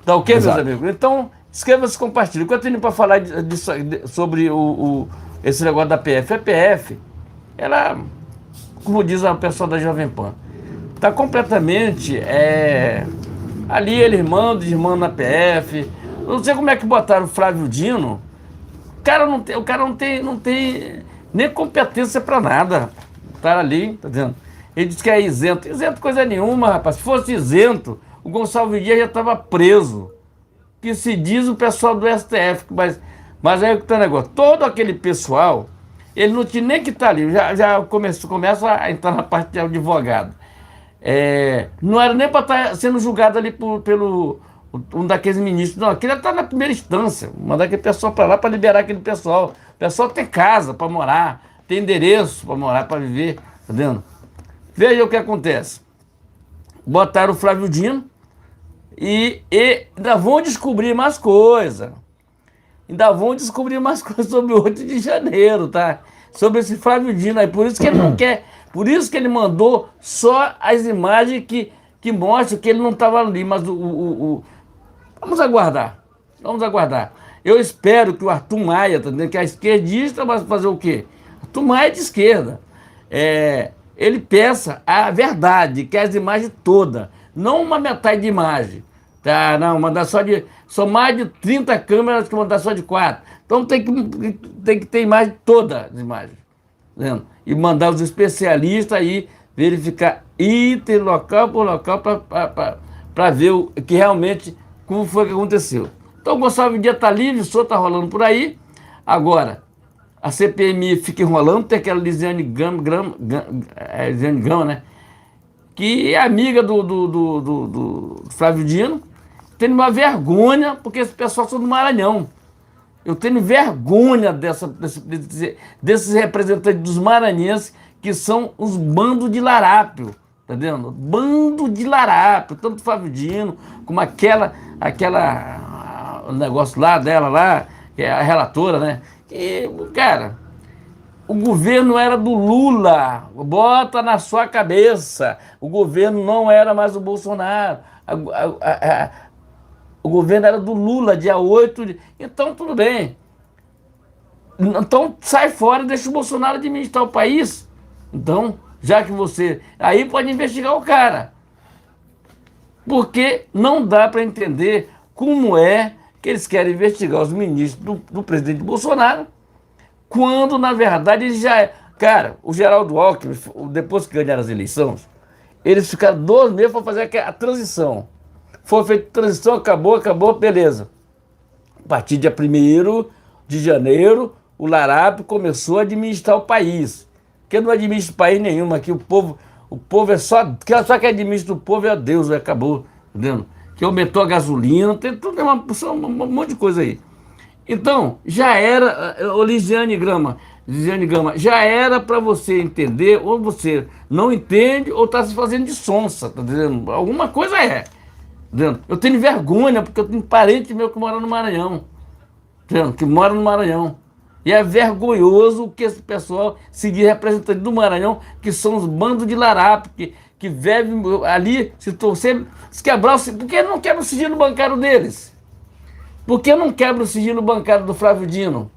Tá ok, Exato. meus amigos? Então, inscreva-se e compartilhe. Continue para falar sobre esse negócio da PF. A PF, ela, como diz a pessoa da Jovem Pan, está completamente ali, ele irmão na PF. Não sei como é que botaram o Flávio Dino. O cara não tem nem competência para nada. Tá ali, tá dizendo? Ele diz que é isento. Isento coisa nenhuma, rapaz. Se fosse isento, o Gonçalves Dias já estava preso. Que se diz o pessoal do STF. Mas aí que tá o negócio. Todo aquele pessoal, ele não tinha nem que estar ali. Já começa a entrar na parte de advogado. Não era nem para estar sendo julgado ali um daqueles ministros. Não, aquele está na primeira instância. Mandar aquele pessoal para lá para liberar aquele pessoal. O pessoal tem casa para morar, tem endereço para morar, para viver. Tá vendo? Veja o que acontece. Botaram o Flávio Dino e ainda vão descobrir mais coisas. Ainda vão descobrir mais coisas sobre o 8 de janeiro, tá? Sobre esse Flávio Dino aí. Por isso que ele não quer. Por isso que ele mandou só as imagens que mostram que ele não estava ali. Mas vamos aguardar. Vamos aguardar. Eu espero que o Arthur Maia, tá entendendo? Que é esquerdista, vai fazer o quê? Arthur Maia é de esquerda. Ele peça a verdade, que é as imagens todas. Não uma metade de imagem. Tá, não, mandar só mais de 30 câmeras que mandar só de 4. Então tem que ter imagem toda as imagens. Tá, e mandar os especialistas aí verificar item local por local para ver o que realmente, como foi que aconteceu. Então o Gonçalves Dias está livre, o senhor está rolando por aí. Agora, a CPMI fica enrolando, tem aquela Lisiane Gama, né? Que é amiga do Flávio Dino. Tenho uma vergonha, porque esse pessoal são do Maranhão. Eu tenho vergonha desses representantes dos maranhenses, que são os bandos de larápio, tá vendo? Bando de larápio, tanto o Flávio Dino, como o negócio lá dela lá, que é a relatora, né? E, cara, o governo era do Lula, bota na sua cabeça, o governo não era mais do Bolsonaro, o governo era do Lula, dia 8 Então, tudo bem. Então, sai fora e deixa o Bolsonaro administrar o país. Então, já que você... Aí pode investigar o cara. Porque não dá para entender como é que eles querem investigar os ministros do presidente Bolsonaro, quando, na verdade, ele já é... Cara, o Geraldo Alckmin, depois que ganharam as eleições, eles ficaram 2 meses para fazer a transição. Foi feita a transição, acabou, beleza. A partir de 1º de janeiro, o larápio começou a administrar o país. Porque não administra país nenhum, aqui o povo é só que administra o povo é Deus, acabou, entendeu? Que aumentou a gasolina, tem tudo, um monte de coisa aí. Então, já era, Lisiane Gama, já era para você entender, ou você não entende, ou está se fazendo de sonsa, tá entendendo? Alguma coisa é. Entendeu? Eu tenho vergonha, porque eu tenho parente meu que mora no Maranhão. Entendeu? Que mora no Maranhão. E é vergonhoso que esse pessoal se diz representante do Maranhão, que são os bandos de larápio, que vivem ali, se quebrar por que não quebra o sigilo bancário deles? Por que não quebra o sigilo bancário do Flávio Dino?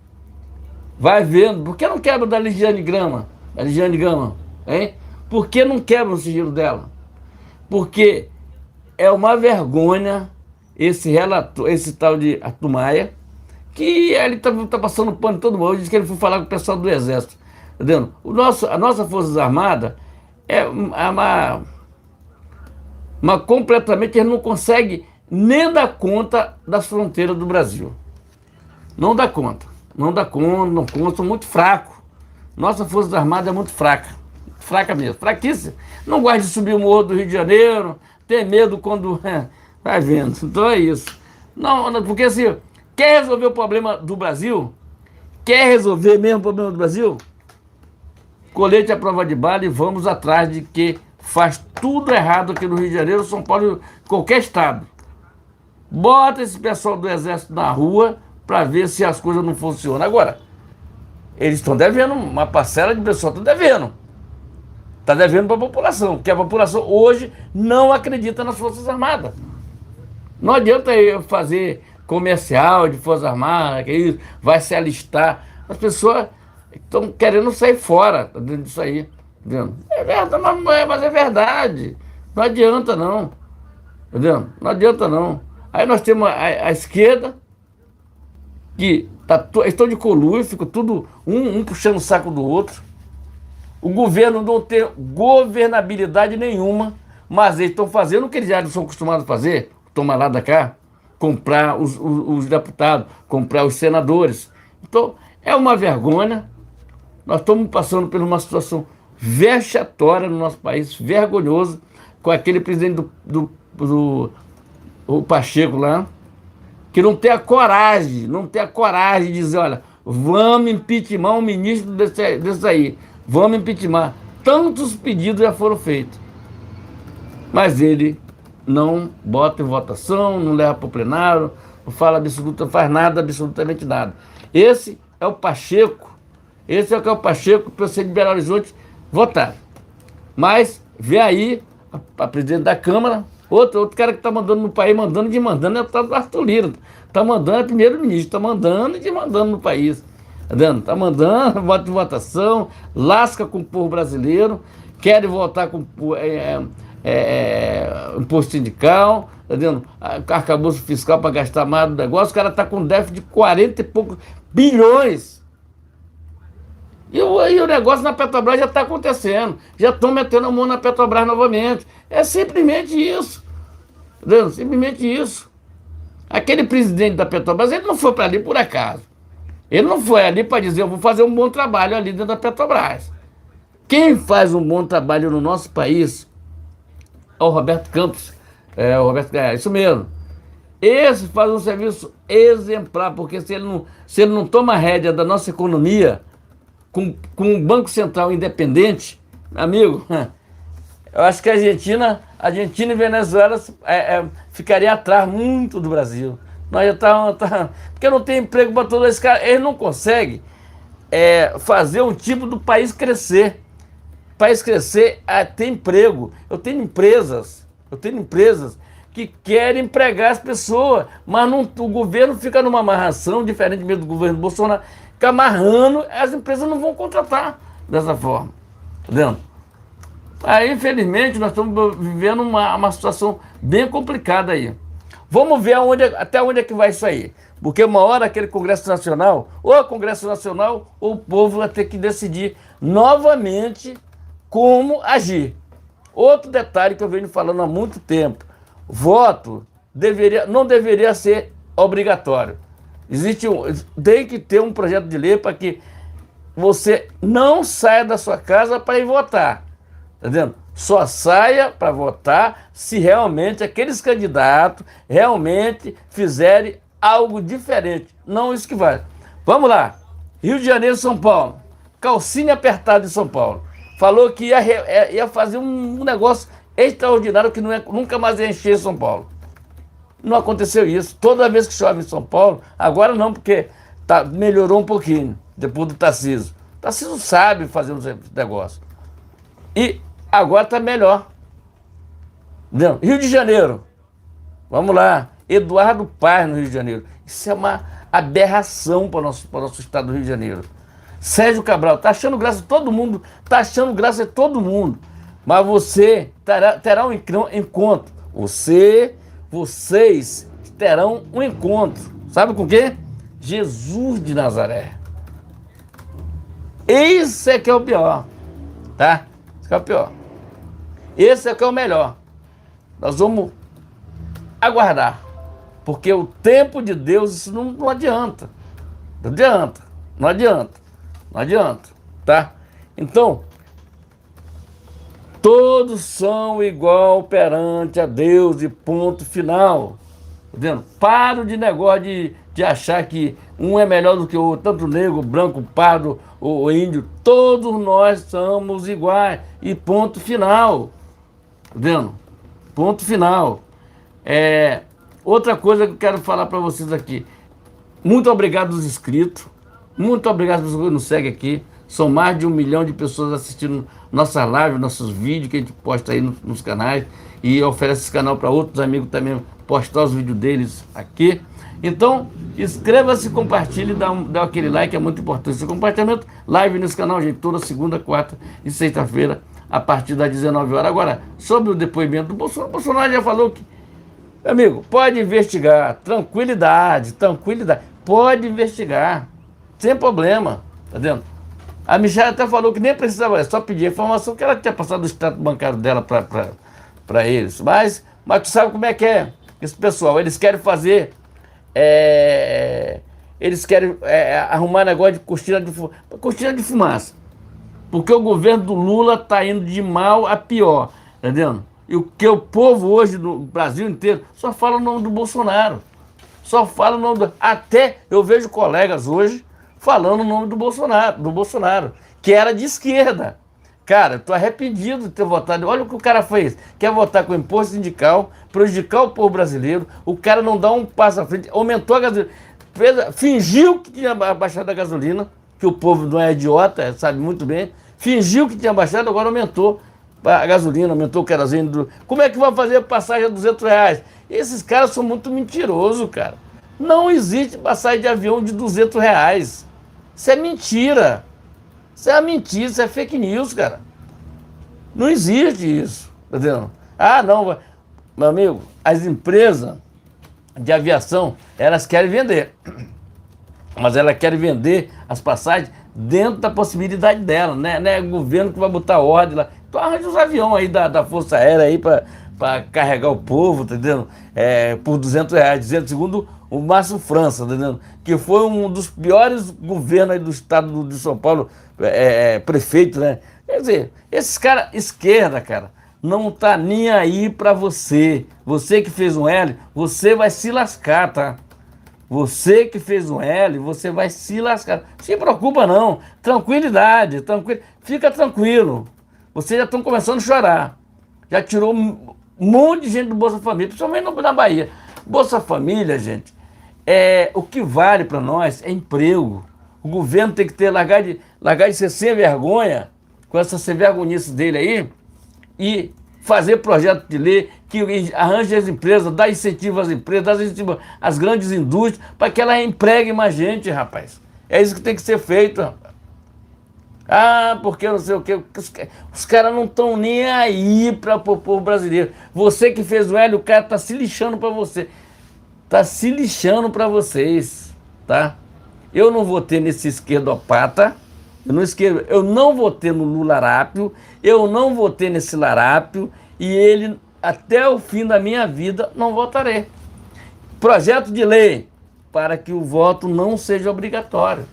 Vai vendo. Por que não quebra da Lisiane Gama? Hein? Por que não quebra o sigilo dela? Porque é uma vergonha esse relator, esse tal de Arthur Maia, que ele tá passando pano em todo mundo. Diz que ele foi falar com o pessoal do Exército. Tá vendo? A nossa Forças Armadas é uma completamente, ele não consegue nem dar conta das fronteiras do Brasil. Não dá conta, são muito fracos. Nossa Forças Armadas é muito fraca mesmo, fraquíssima. Não gosta de subir o morro do Rio de Janeiro, tem medo quando vai vendo. Então é isso. Não, porque assim, quer resolver o problema do Brasil? Quer resolver mesmo o problema do Brasil? Colete à prova de bala e vamos atrás de que faz tudo errado aqui no Rio de Janeiro, São Paulo, qualquer estado. Bota esse pessoal do Exército na rua para ver se as coisas não funcionam. Agora, eles estão devendo, uma parcela de pessoal está devendo. Está devendo para a população, porque a população hoje não acredita nas Forças Armadas. Não adianta eu fazer comercial de Forças Armadas, que isso, vai se alistar. As pessoas estão querendo sair fora disso aí. Entendeu? É verdade, mas é verdade. Não adianta não. Entendeu? Não adianta não. Aí nós temos a esquerda, que estão de conluio, fica tudo um puxando o saco do outro. O governo não tem governabilidade nenhuma, mas eles estão fazendo o que eles já são acostumados a fazer, tomar lá da cá, comprar os deputados, comprar os senadores. Então, é uma vergonha. Nós estamos passando por uma situação vexatória no nosso país, vergonhoso, com aquele presidente o Pacheco lá, que não tem a coragem de dizer, olha, vamos impeachment o ministro desse aí, vamos impeachment. Tantos pedidos já foram feitos. Mas ele não bota em votação, não leva para o plenário, não fala não faz nada, absolutamente nada. Esse é o Pacheco, esse é o Pacheco para você de Belo Horizonte votar. Mas vê aí a presidente da Câmara, outro cara que está mandando no país, mandando e desmandando, é o tal do Arthur Lira. Está mandando, é primeiro-ministro, está mandando e desmandando no país. Está vendo? Está mandando, bota de votação, lasca com o povo brasileiro, querem votar com imposto sindical, tá vendo? Arcabouço fiscal para gastar mais do negócio, o cara está com déficit de 40 e poucos bilhões. E o negócio na Petrobras já está acontecendo. Já estão metendo a mão na Petrobras novamente. É simplesmente isso. Entendeu? Simplesmente isso. Aquele presidente da Petrobras, ele não foi para ali por acaso. Ele não foi ali para dizer, eu vou fazer um bom trabalho ali dentro da Petrobras. Quem faz um bom trabalho no nosso país é o Roberto Campos. É isso mesmo. Esse faz um serviço exemplar, porque se ele não toma a rédea da nossa economia, com um Banco Central independente, amigo, eu acho que a Argentina e Venezuela ficariam atrás muito do Brasil. Nós já estamos... Porque não tem emprego para todos esses caras. Eles não conseguem fazer um tipo do país crescer. O país crescer tem emprego. Eu tenho empresas que querem empregar as pessoas, mas o governo fica numa amarração, diferente mesmo do governo Bolsonaro, fica amarrando, as empresas não vão contratar dessa forma. Entendeu? Aí, infelizmente, nós estamos vivendo uma situação bem complicada aí. Vamos ver até onde é que vai isso aí. Porque uma hora aquele Congresso Nacional, ou o Congresso Nacional, ou o povo vai ter que decidir novamente como agir. Outro detalhe que eu venho falando há muito tempo. Voto não deveria ser obrigatório. Tem que ter um projeto de lei para que você não saia da sua casa para ir votar. Tá vendo? Só saia para votar se realmente aqueles candidatos realmente fizerem algo diferente. Não isso que vai. Vamos lá. Rio de Janeiro e São Paulo. Calcinha apertada em São Paulo. Falou que ia fazer um negócio extraordinário que nunca mais ia encher São Paulo. Não aconteceu isso. Toda vez que chove em São Paulo, agora não, porque melhorou um pouquinho, depois do Tarcísio. O Tarcísio sabe fazer um negócio. E agora está melhor. Entendeu? Rio de Janeiro. Vamos lá. Eduardo Paes no Rio de Janeiro. Isso é uma aberração para o nosso estado do Rio de Janeiro. Sérgio Cabral, está achando graça a todo mundo, mas você terá um encontro. Vocês terão um encontro. Sabe com quem? Jesus de Nazaré. Esse é que é o pior, tá? Esse é o pior. Esse é que é o melhor. Nós vamos aguardar, porque o tempo de Deus, isso não adianta. Não adianta, tá? Então, todos são igual perante a Deus e ponto final. Tá vendo? Para de negócio de achar que um é melhor do que o outro, tanto negro, branco, pardo, o índio. Todos nós somos iguais e ponto final. Tá vendo? Ponto final. Outra coisa que eu quero falar para vocês aqui. Muito obrigado aos inscritos. Muito obrigado às pessoas que nos seguem aqui. São mais de 1 milhão de pessoas assistindo nossa live, nossos vídeos que a gente posta aí nos canais. E oferece esse canal para outros amigos também postar os vídeos deles aqui. Então, inscreva-se, compartilhe, dá aquele like, é muito importante esse compartilhamento. Live nesse canal, gente, toda segunda, quarta e sexta-feira, a partir das 19 horas. Agora, sobre o depoimento do Bolsonaro, o Bolsonaro já falou que, amigo, pode investigar, tranquilidade, pode investigar, sem problema, tá vendo? A Michelle até falou que nem precisava, só pedir a informação que ela tinha passado o extrato bancário dela para eles. Mas tu sabe como é que é esse pessoal, eles querem fazer, arrumar negócio de cortina de fumaça. Porque o governo do Lula está indo de mal a pior, entendeu? E o que o povo hoje no Brasil inteiro só fala o nome do Bolsonaro. Só fala o nome do... Até eu vejo colegas hoje falando o nome do Bolsonaro, que era de esquerda. Cara, tô arrependido de ter votado. Olha o que o cara fez. Quer votar com imposto sindical, prejudicar o povo brasileiro. O cara não dá um passo à frente, aumentou a gasolina. Fingiu que tinha baixado a gasolina, que o povo não é idiota, sabe muito bem. Fingiu que tinha baixado, agora aumentou a gasolina, aumentou o querosene. Como é que vai fazer a passagem a R$ 200? Esses caras são muito mentirosos, cara. Não existe passagem de avião de R$ 200. Isso é mentira. Isso é uma mentira, isso é fake news, cara. Não existe isso, tá entendendo? Ah, não, meu amigo, as empresas de aviação, elas querem vender. Mas elas querem vender as passagens dentro da possibilidade dela, né? Não é o governo que vai botar ordem lá. Então arranja os aviões aí da Força Aérea aí para carregar o povo, tá entendendo? Por R$ 200, dizendo, segundo o Márcio França, tá entendendo? Que foi um dos piores governos aí do estado de São Paulo, prefeito, né? Quer dizer, esses caras, esquerda, cara, não tá nem aí pra você. Você que fez um L, você vai se lascar, tá? Você que fez um L, você vai se lascar. Se preocupa não, tranquilidade, fica tranquilo. Vocês já estão começando a chorar. Já tirou um monte de gente do Bolsa Família, principalmente na Bahia. Bolsa Família, gente, o que vale para nós é emprego. O governo tem que largar de ser sem vergonha, com essa sem vergonhice dele aí, e fazer projeto de lei que arranje as empresas, dá incentivo às empresas, dá incentivo às grandes indústrias, para que ela empregue mais gente, rapaz. É isso que tem que ser feito, rapaz. Ah, porque não sei o quê. Os caras não estão nem aí para o povo brasileiro. Você que fez o L, o cara tá se lixando para você. Tá se lixando para vocês, tá? Eu não votei nesse esquerdopata, eu não votei no Lularápio, eu não votei nesse Larápio, e ele, até o fim da minha vida, não votarei. Projeto de lei para que o voto não seja obrigatório.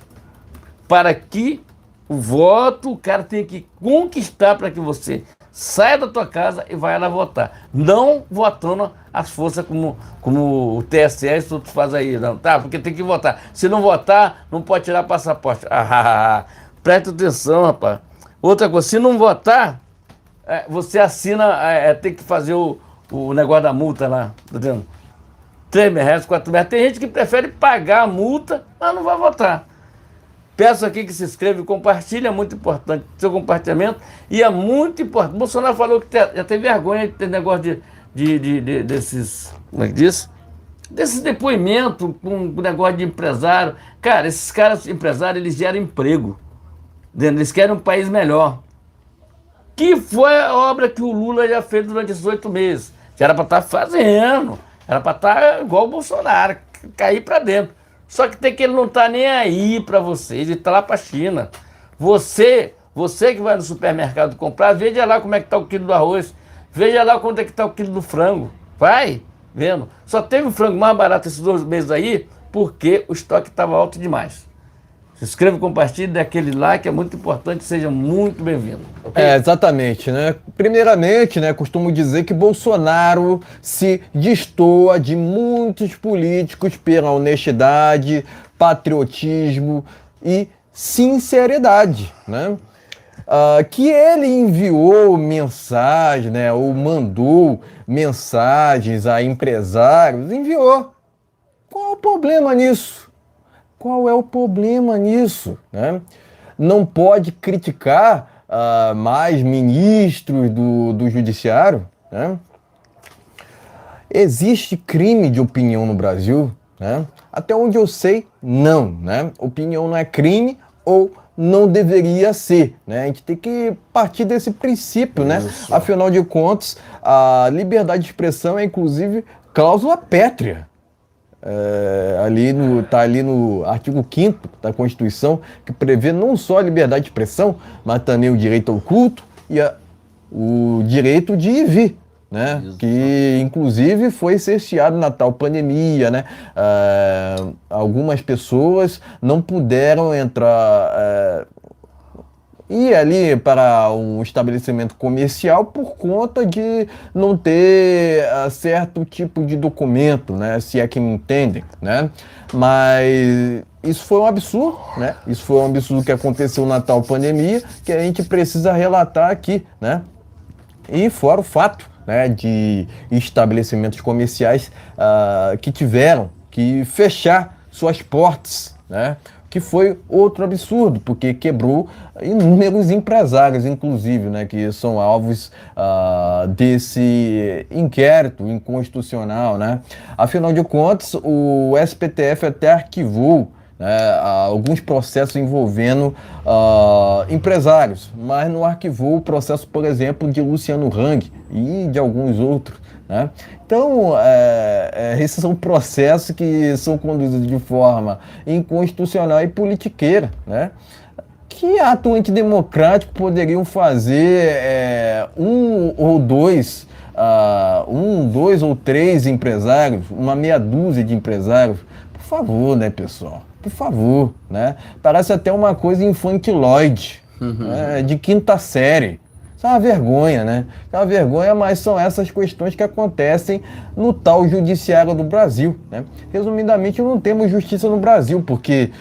Para que o voto, o cara tem que conquistar para que você saia da tua casa e vai lá votar. Não votando as forças como o TSE e tudo faz aí, não, tá? Porque tem que votar. Se não votar, não pode tirar passaporte. Presta atenção, rapaz. Outra coisa, se não votar, você assina, tem que fazer o negócio da multa lá, tá vendo? R$3, R$4. Tem gente que prefere pagar a multa, mas não vai votar. Peço aqui que se inscreva e compartilhe, é muito importante o seu compartilhamento, e é muito importante. Bolsonaro falou que já tem vergonha de ter negócio desses, como é que diz? Desses depoimentos com negócio de empresário. Cara, esses caras empresários, eles geram emprego, eles querem um país melhor. Que foi a obra que o Lula já fez durante esses 8 meses. Já era para estar fazendo, era para estar igual o Bolsonaro, cair para dentro. Só que tem que ele não tá nem aí para vocês, ele tá lá para a China. Você que vai no supermercado comprar, veja lá como é que tá o quilo do arroz, veja lá quanto é que tá o quilo do frango. Vai vendo. Só teve o frango mais barato esses 2 meses aí porque o estoque estava alto demais. Se inscreva, compartilhe, dê aquele like, é muito importante, seja muito bem-vindo. Okay? Exatamente, né? Primeiramente, né, costumo dizer que Bolsonaro se destoa de muitos políticos pela honestidade, patriotismo e sinceridade, né? Que ele enviou mensagem, né, ou mandou mensagens a empresários, enviou. Qual é o problema nisso? Qual é o problema nisso, né? Não pode criticar mais ministros do judiciário, né? Existe crime de opinião no Brasil, né? Até onde eu sei, não, né? Opinião não é crime ou não deveria ser, né? A gente tem que partir desse princípio, né? Isso. Afinal de contas, a liberdade de expressão é inclusive cláusula pétrea. Tá ali no artigo 5º da Constituição, que prevê não só a liberdade de expressão, mas também o direito ao culto e o direito de ir e vir, né? Isso. Que inclusive foi cerceado na tal pandemia, né? Algumas pessoas não puderam entrar ir ali para um estabelecimento comercial por conta de não ter certo tipo de documento, né? Se é que me entendem, né? Mas isso foi um absurdo, né? Isso foi um absurdo que aconteceu na tal pandemia, que a gente precisa relatar aqui, né? E fora o fato, né, de estabelecimentos comerciais que tiveram que fechar suas portas, né? Que foi outro absurdo, porque quebrou inúmeros empresários, inclusive, né, que são alvos desse inquérito inconstitucional, né? Afinal de contas, o STF até arquivou, né, alguns processos envolvendo empresários, mas não arquivou o processo, por exemplo, de Luciano Hang e de alguns outros, né? Então, esses são processos que são conduzidos de forma inconstitucional e politiqueira, né? Que ato antidemocrático poderiam fazer um ou dois ou três empresários, uma meia dúzia de empresários? Por favor, né, pessoal? Por favor, né? Parece até uma coisa infantiloide, né? De quinta série. Isso é uma vergonha, né? É uma vergonha, mas são essas questões que acontecem no tal judiciário do Brasil, né? Resumidamente, não temos justiça no Brasil, porque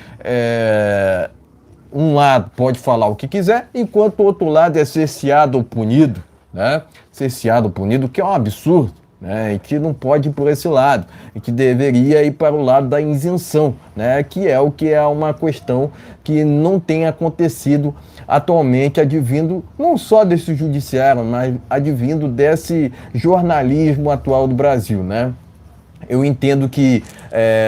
um lado pode falar o que quiser, enquanto o outro lado é cerceado ou punido, né? Cerceado ou punido, que é um absurdo, né? E que não pode ir por esse lado, e que deveria ir para o lado da isenção, né? Que é uma questão que não tem acontecido atualmente, advindo não só desse judiciário, mas advindo desse jornalismo atual do Brasil, né? Eu entendo que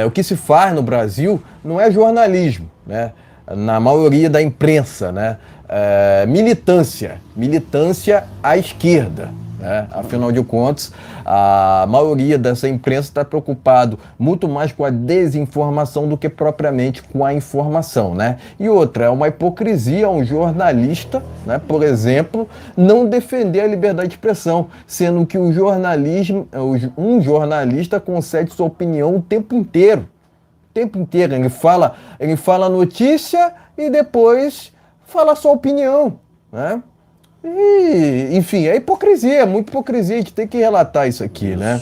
o que se faz no Brasil não é jornalismo, né? Na maioria da imprensa, né? Militância à esquerda, né? Afinal de contas, a maioria dessa imprensa está preocupado muito mais com a desinformação do que propriamente com a informação, né? E outra, é uma hipocrisia um jornalista, né, por exemplo, não defender a liberdade de expressão, sendo que um jornalista concede sua opinião o tempo inteiro. Tempo inteiro, ele fala a notícia e depois fala a sua opinião, né? E, enfim, é hipocrisia, é muita hipocrisia, a gente tem que relatar isso aqui, né?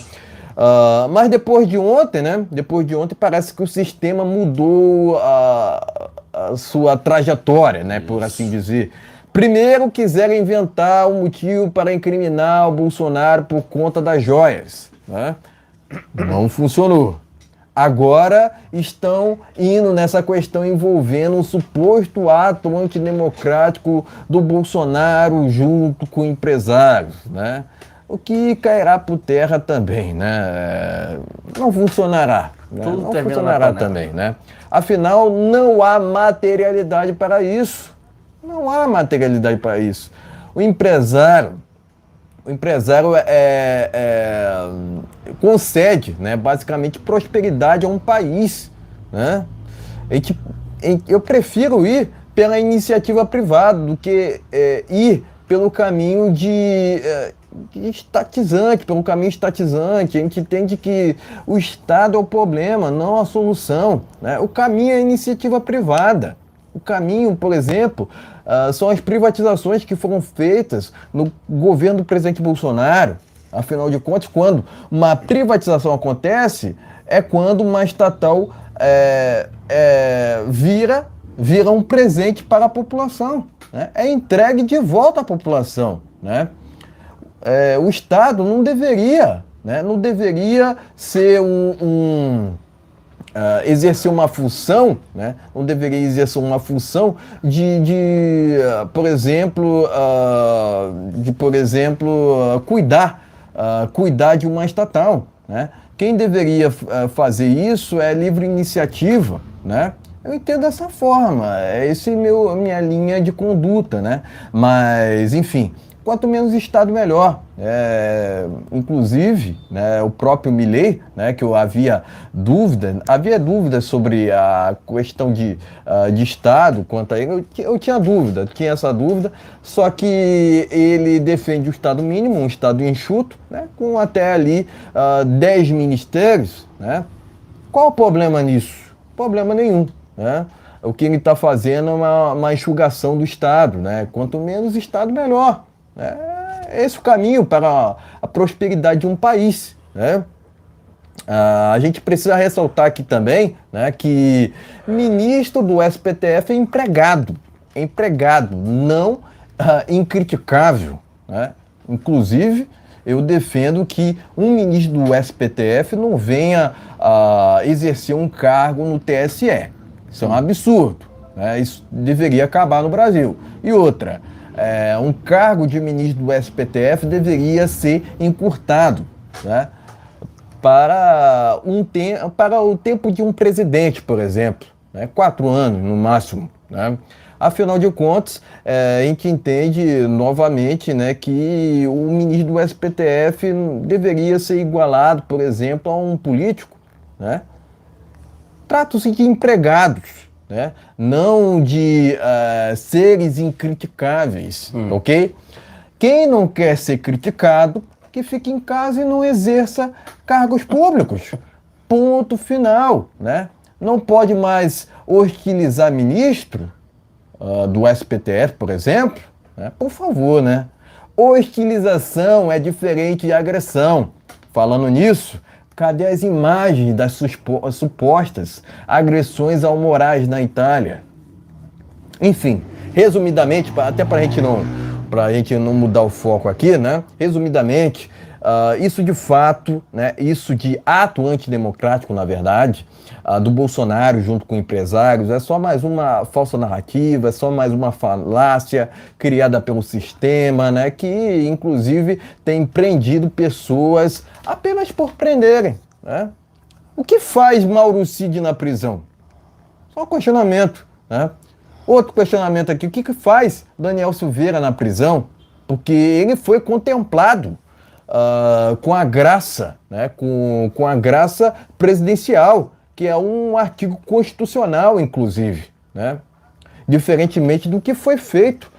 Mas depois de ontem, né? Depois de ontem parece que o sistema mudou a sua trajetória, né? Por assim dizer. Primeiro quiseram inventar um motivo para incriminar o Bolsonaro por conta das joias, né? Não funcionou. Agora estão indo nessa questão envolvendo um suposto ato antidemocrático do Bolsonaro junto com empresários, né? O que cairá por terra também, né? Não funcionará, né? Não funcionará também, né? Afinal, não há materialidade para isso. Não há materialidade para isso. O empresário concede, né, basicamente prosperidade a um país, né? Eu prefiro ir pela iniciativa privada do que ir pelo caminho estatizante, pelo caminho estatizante. A gente entende que o Estado é o problema, não a solução, né? O caminho é a iniciativa privada. O caminho, por exemplo, são as privatizações que foram feitas no governo do presidente Bolsonaro. Afinal de contas, quando uma privatização acontece, é quando uma estatal vira um presente para a população, né? É entregue de volta à população, né? O Estado não deveria, né? Não deveria ser exercer uma função, né? Não deveria exercer uma função por exemplo, cuidar de uma estatal, né? Quem deveria fazer isso é livre iniciativa, né? Eu entendo dessa forma, é essa minha linha de conduta, né? Mas, enfim, quanto menos Estado, melhor. Inclusive, né, o próprio Milei, né, que eu havia dúvida sobre a questão de Estado quanto a ele. Eu tinha essa dúvida, só que ele defende o Estado mínimo, um Estado enxuto, né, com até ali 10 ministérios, né? Qual o problema nisso? Problema nenhum, né? o que ele está fazendo é uma enxugação do Estado, né? Quanto menos Estado, melhor. É esse o caminho para a prosperidade de um país, né? A gente precisa ressaltar aqui também, né, que ministro do STF é empregado, não incriticável, né? Inclusive, eu defendo que um ministro do STF não venha exercer um cargo no TSE. Isso é um absurdo, né? Isso deveria acabar no Brasil. E outra, um cargo de ministro do STF deveria ser encurtado, né? Para o tempo de um presidente, por exemplo, né? 4 anos no máximo, né? Afinal de contas, a gente entende novamente, né, que o ministro do STF deveria ser igualado, por exemplo, a um político, né? Trata-se de empregados, né? Não de seres incriticáveis, ok? Quem não quer ser criticado, que fique em casa e não exerça cargos públicos. Ponto final, né? Não pode mais hostilizar ministro do STF, por exemplo, né? Por favor, né? Hostilização é diferente de agressão. Falando nisso, cadê as imagens das supostas agressões ao Moraes na Itália? Enfim, resumidamente, até para a gente não mudar o foco aqui, né? Resumidamente, isso de fato, né? Isso de ato antidemocrático, na verdade, do Bolsonaro junto com empresários, é só mais uma falsa narrativa, é só mais uma falácia criada pelo sistema, né? Que, inclusive, tem prendido pessoas apenas por prenderem, né? O que faz Mauro Cid na prisão? Só um questionamento, né? Outro questionamento aqui, o que faz Daniel Silveira na prisão? Porque ele foi contemplado com a graça, né? Com a graça presidencial, que é um artigo constitucional, inclusive, né? Diferentemente do que foi feito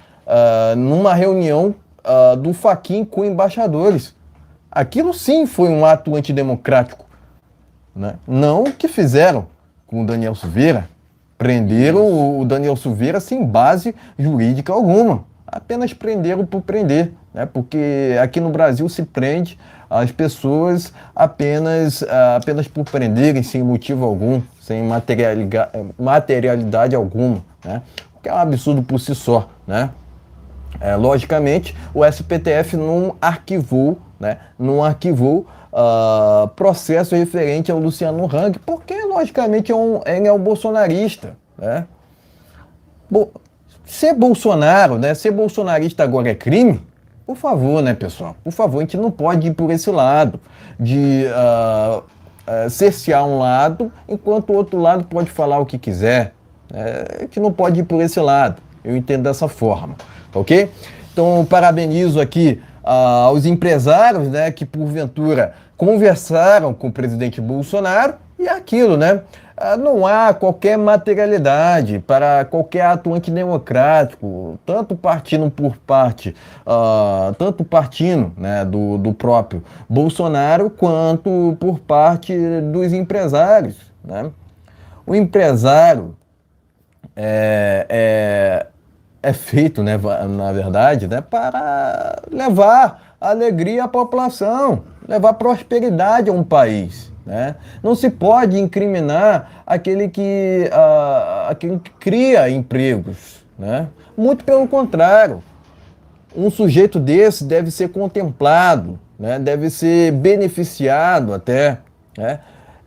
numa reunião do Fachin com embaixadores. Aquilo sim foi um ato antidemocrático, né? Não o que fizeram com o Daniel Silveira. Prenderam o Daniel Silveira sem base jurídica alguma. Apenas prenderam por prender, né? Porque aqui no Brasil se prende as pessoas apenas por prenderem, sem motivo algum, sem materialidade alguma, né? O que é um absurdo por si só, né? Logicamente, o STF não arquivou, né? Processo referente ao Luciano Hang, porque, logicamente, ele é um bolsonarista, né? Ser Bolsonaro, né? Ser bolsonarista agora é crime? Por favor, né, pessoal? Por favor, a gente não pode ir por esse lado de cercear um lado, enquanto o outro lado pode falar o que quiser. A gente não pode ir por esse lado. Eu entendo dessa forma, ok? Então, parabenizo aqui aos empresários, né, que porventura conversaram com o presidente Bolsonaro e aquilo, né? Não há qualquer materialidade para qualquer ato antidemocrático, tanto partindo, né, do próprio Bolsonaro, quanto por parte dos empresários, né? O empresário é feito, né, na verdade, né, para levar alegria à população, levar prosperidade a um país, né? Não se pode incriminar aquele que cria empregos, né? Muito pelo contrário, um sujeito desse deve ser contemplado, né? Deve ser beneficiado até, né?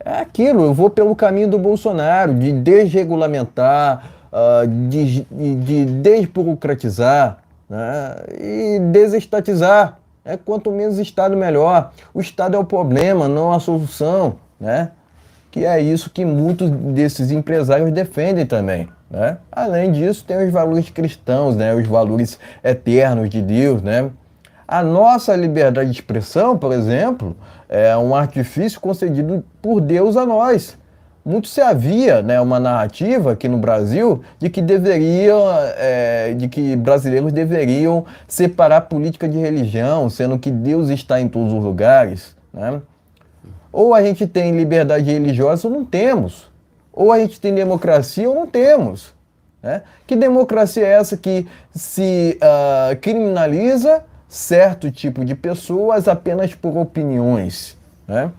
É aquilo, eu vou pelo caminho do Bolsonaro, de desregulamentar, de desburocratizar, né? E desestatizar. Quanto menos Estado, melhor. O Estado é o problema, não a solução, né? Que é isso que muitos desses empresários defendem também, né? Além disso, tem os valores cristãos, né? Os valores eternos de Deus, né? A nossa liberdade de expressão, por exemplo, é um artifício concedido por Deus a nós. Muito se havia, né, uma narrativa aqui no Brasil de que brasileiros deveriam separar política de religião, sendo que Deus está em todos os lugares, né? Ou a gente tem liberdade religiosa ou não temos. Ou a gente tem democracia ou não temos. Né? Que democracia é essa que se criminaliza certo tipo de pessoas apenas por opiniões? Né?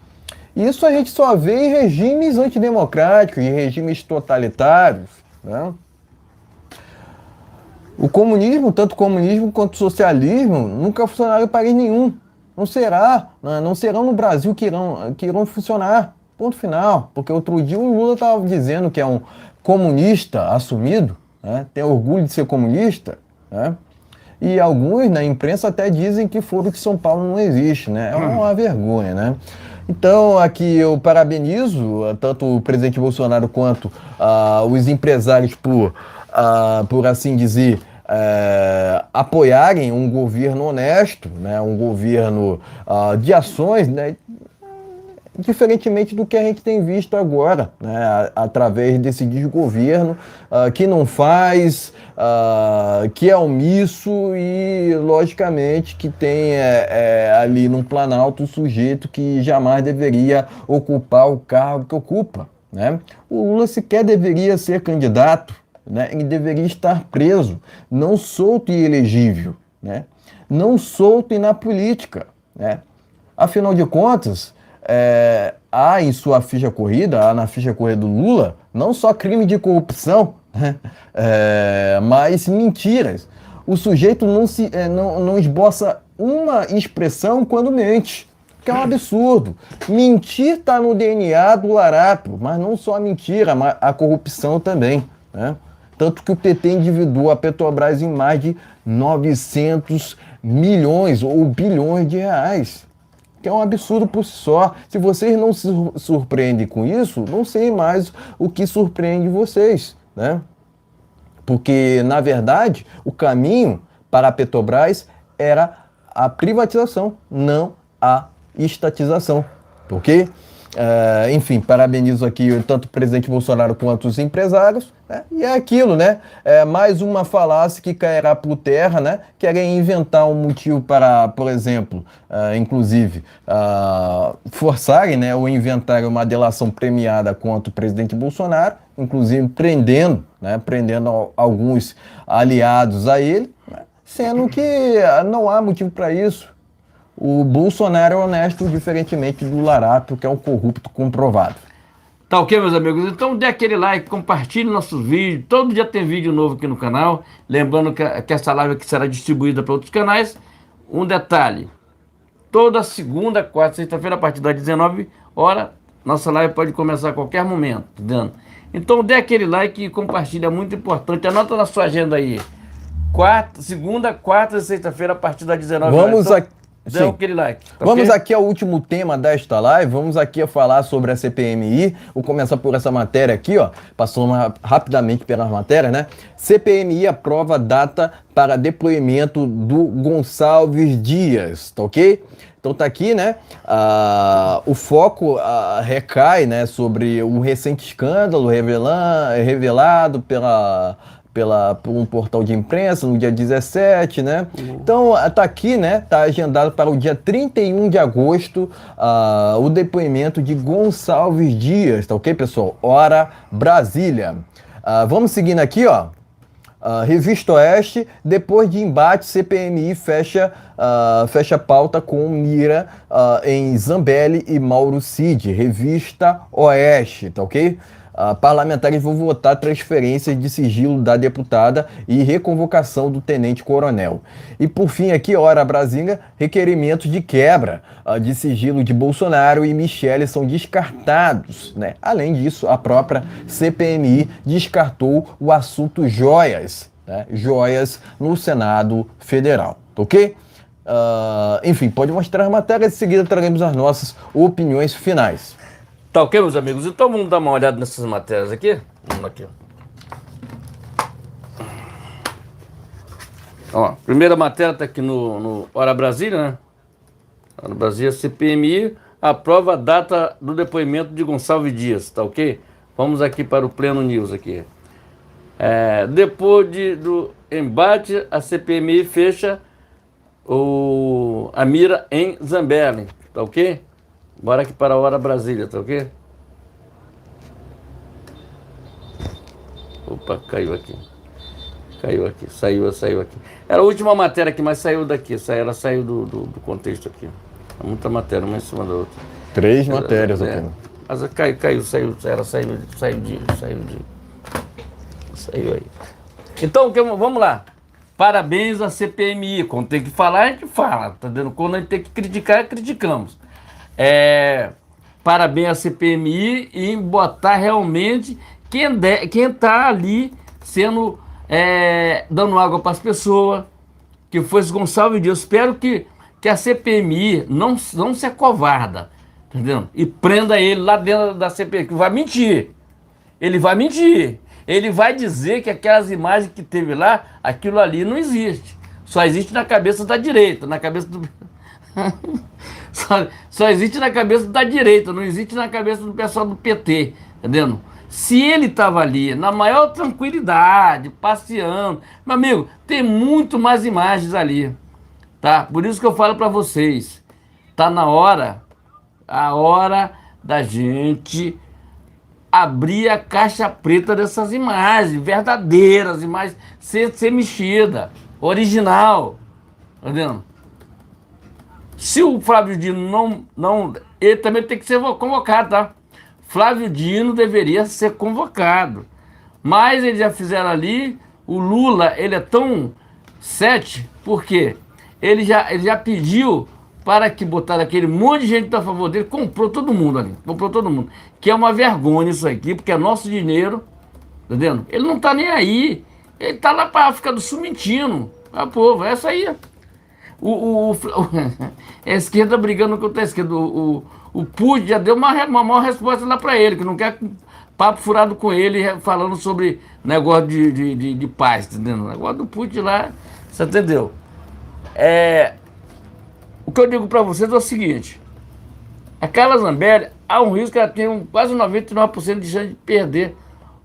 Isso a gente só vê em regimes antidemocráticos, em regimes totalitários. Né? O comunismo, tanto o comunismo quanto o socialismo, nunca funcionaram em país nenhum. Não será, não serão no Brasil que irão funcionar. Ponto final. Porque outro dia o Lula estava dizendo que é um comunista assumido, né? Tem orgulho de ser comunista, né? E alguns na imprensa até dizem que Foro de São Paulo não existe, né? É uma vergonha, né? Então, aqui eu parabenizo tanto o presidente Bolsonaro quanto os empresários por assim dizer, apoiarem um governo honesto, né? Um governo de ações, né? Diferentemente do que a gente tem visto agora, né, através desse desgoverno que não faz, que é omisso e, logicamente, que tem ali no Planalto um sujeito que jamais deveria ocupar o cargo que ocupa. Né? O Lula sequer deveria ser candidato, né? Ele deveria estar preso, não solto e elegível, né? Não solto e na política. Né? Afinal de contas, há em sua ficha corrida, há na ficha corrida do Lula, não só crime de corrupção, né? Mas mentiras. O sujeito não esboça uma expressão quando mente, que é um absurdo. Mentir está no DNA do larápio, mas não só a mentira, mas a corrupção também. Né? Tanto que o PT endividou a Petrobras em mais de 900 milhões ou bilhões de reais. Que é um absurdo por si só. Se vocês não se surpreendem com isso, não sei mais o que surpreende vocês, né? Porque, na verdade, o caminho para a Petrobras era a privatização, não a estatização, ok? Enfim, parabenizo aqui tanto o presidente Bolsonaro quanto os empresários, né? E é aquilo, né? Mais uma falácia que cairá por terra, né? Querem inventar um motivo para, por exemplo, inclusive, forçarem, né? Ou inventarem uma delação premiada contra o presidente Bolsonaro, inclusive prendendo, né? Prendendo alguns aliados a ele, né? Sendo que não há motivo para isso. O Bolsonaro é honesto, diferentemente do larápio, que é um corrupto comprovado. Tá ok, meus amigos? Então dê aquele like, compartilhe nossos vídeos. Todo dia tem vídeo novo aqui no canal. Lembrando que essa live aqui será distribuída para outros canais. Um detalhe: toda segunda, quarta, sexta-feira, a partir das 19 horas, nossa live pode começar a qualquer momento. Dando. Então dê aquele like e compartilhe, é muito importante. Anota na sua agenda aí. Segunda, quarta e sexta-feira, a partir das 19 horas. Vamos aqui. Dê aquele like. Tá Vamos okay? aqui ao último tema desta live, vamos aqui a falar sobre a CPMI. Vou começar por essa matéria aqui, ó, passando rapidamente pelas matérias, né? CPMI aprova data para depoimento do Gonçalves Dias, tá ok? Então tá aqui, né? O foco recai, né, sobre o recente escândalo revelado por um portal de imprensa no dia 17, né? Então, tá aqui, né? Tá agendado para o dia 31 de agosto o depoimento de Gonçalves Dias, tá ok, pessoal? Hora Brasília. Vamos seguindo aqui, ó. Revista Oeste, depois de embate, CPMI fecha pauta com mira em Zambelli e Mauro Cid. Revista Oeste, tá ok? Parlamentares vão votar transferências de sigilo da deputada e reconvocação do tenente-coronel. E por fim aqui, hora Brasília, requerimentos de quebra de sigilo de Bolsonaro e Michele são descartados, né? Além disso, a própria CPMI descartou o assunto joias, né? Joias no Senado Federal, ok? Enfim, pode mostrar a matéria, em seguida traremos as nossas opiniões finais. Tá ok, meus amigos? Então vamos dar uma olhada nessas matérias aqui. Vamos aqui. Ó, primeira matéria tá aqui no Hora Brasília, né? Hora Brasília, CPMI aprova a data do depoimento de Gonçalves Dias, tá ok? Vamos aqui para o Pleno News aqui. Depois do embate, a CPMI fecha a mira em Zambelli, tá ok? Bora aqui para a Hora Brasília, tá ok? Opa, caiu aqui. Caiu aqui, saiu aqui. Era a última matéria aqui, mas saiu daqui. Ela saiu do contexto aqui. É muita matéria, uma em cima da outra. 3 matérias apenas. Mas caiu, saiu aí. Então, vamos lá. Parabéns à CPMI. Quando tem que falar, a gente fala. Tá vendo? Quando a gente tem que criticar, criticamos. Parabéns à CPMI e botar realmente quem está ali sendo dando água para as pessoas, que foi esse Gonçalves Dias. Eu espero que a CPMI não se acovarda, entendeu? E prenda ele lá dentro da CPMI, que vai mentir. Ele vai mentir. Ele vai dizer que aquelas imagens que teve lá, aquilo ali não existe. Só existe na cabeça da direita, na cabeça do... só existe na cabeça da direita, não existe na cabeça do pessoal do PT, entendeu? Se ele estava ali, na maior tranquilidade, passeando, meu amigo, tem muito mais imagens ali, tá? Por isso que eu falo para vocês, tá na hora, a hora da gente abrir a caixa preta dessas imagens, verdadeiras, imagens sem ser mexida, original, tá vendo? Se o Flávio Dino não, ele também tem que ser convocado, tá? Flávio Dino deveria ser convocado, mas eles já fizeram ali, o Lula, ele é tão porque ele já pediu para que botaram aquele monte de gente que está a favor dele, comprou todo mundo ali, que é uma vergonha isso aqui, porque é nosso dinheiro, tá vendo? Ele não tá nem aí, ele tá lá para África do Sul mentindo, povo, é isso aí. A esquerda brigando contra a esquerda, o Putin já deu uma maior resposta lá para ele, que não quer papo furado com ele, falando sobre negócio de paz, entendeu? O negócio do Putin lá, você entendeu? O que eu digo para vocês é o seguinte: a Carla Zambelli, há um risco que ela tem quase 99% de chance de perder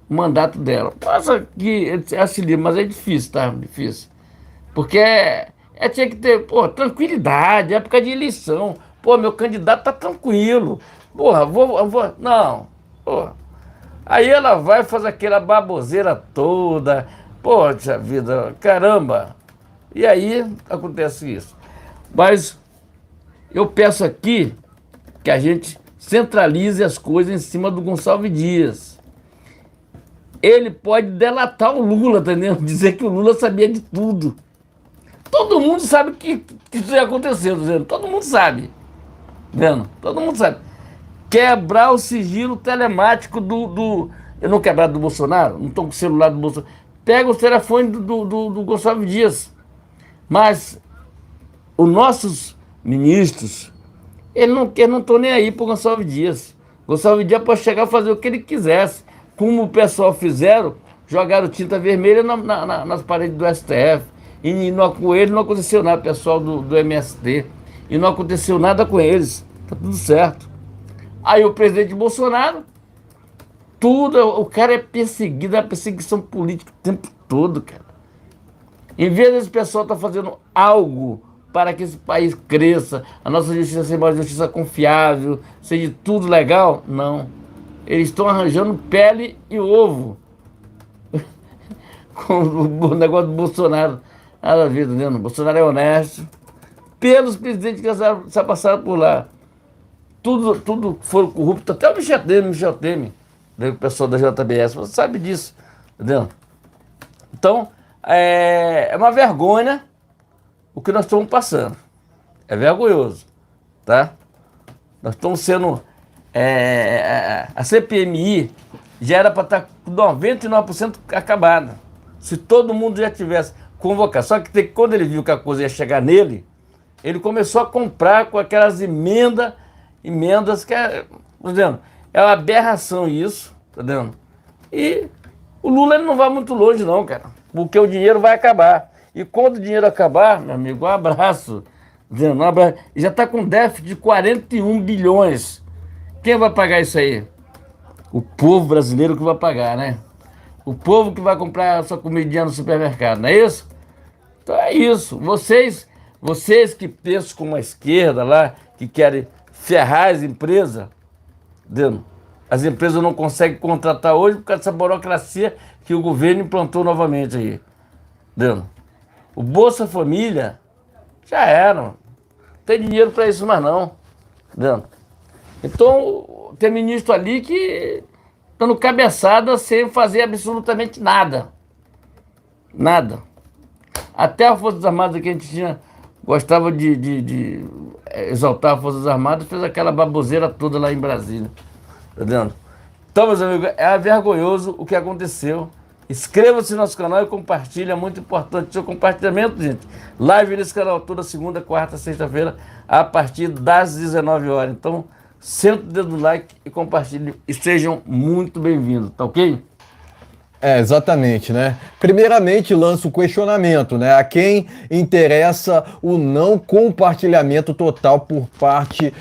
o mandato dela. Passa que ela se livra, mas é difícil, tá? Difícil. Porque tinha que ter, tranquilidade, época de eleição. Meu candidato tá tranquilo. Vou. Não. Aí ela vai fazer aquela baboseira toda. Poxa vida, caramba. E aí acontece isso. Mas eu peço aqui que a gente centralize as coisas em cima do Gonçalves Dias. Ele pode delatar o Lula, entendeu? Dizer que o Lula sabia de tudo. Todo mundo sabe que isso já aconteceu, dizendo. Todo mundo sabe. Vendo? Todo mundo sabe. Quebrar o sigilo telemático eu não quebrar do Bolsonaro, não estou com o celular do Bolsonaro. Pega o telefone do Gonçalves Dias. Mas os nossos ministros, eles não estão nem aí para o Gonçalves Dias. Gonçalves Dias pode chegar a fazer o que ele quisesse. Como o pessoal fizeram, jogaram tinta vermelha nas paredes do STF. E com ele não aconteceu nada, pessoal do MST. E não aconteceu nada com eles. Tá tudo certo. Aí o presidente Bolsonaro, o cara é perseguido, é perseguição política o tempo todo, cara. Em vez desse pessoal estar fazendo algo para que esse país cresça, a nossa justiça seja uma justiça confiável, seja tudo legal, não. Eles estão arranjando pele e ovo com o negócio do Bolsonaro. Nada a ver, entendeu? O Bolsonaro é honesto. Pelos presidentes que já passaram por lá. Tudo foram corruptos, até o Michel Temer, o pessoal da JBS, você sabe disso, entendeu? Então, é uma vergonha o que nós estamos passando. É vergonhoso, tá? Nós estamos sendo... a CPMI já era para estar com 99% acabada. Se todo mundo já tivesse convocado. Só que quando ele viu que a coisa ia chegar nele, ele começou a comprar com aquelas emendas que tá vendo? É uma aberração isso, tá vendo? E o Lula ele não vai muito longe não, cara, porque o dinheiro vai acabar. E quando o dinheiro acabar, meu amigo, um abraço, tá vendo? Um abraço. Já está com déficit de 41 bilhões. Quem vai pagar isso aí? O povo brasileiro que vai pagar, né? O povo que vai comprar a sua comidinha no supermercado, não é isso? Então é isso. Vocês que pensam como a esquerda lá, que querem ferrar as empresas, entendeu? As empresas não conseguem contratar hoje por causa dessa burocracia que o governo implantou novamente aí. Entendeu? O Bolsa Família já era. Não tem dinheiro para isso mais não. Entendeu? Então, tem ministro ali que dando cabeçada sem fazer absolutamente nada. Nada. Até as Forças Armadas que a gente gostava de exaltar as Forças Armadas, fez aquela baboseira toda lá em Brasília. Tá vendo? Então, meus amigos, é vergonhoso o que aconteceu. Inscreva-se no nosso canal e compartilhe, é muito importante o seu compartilhamento, gente. Live nesse canal toda segunda, quarta, sexta-feira, a partir das 19 horas. Então, senta o dedo no like e compartilhe e sejam muito bem-vindos, tá ok? Exatamente, né? Primeiramente, lança o questionamento, né? A quem interessa o não compartilhamento total por parte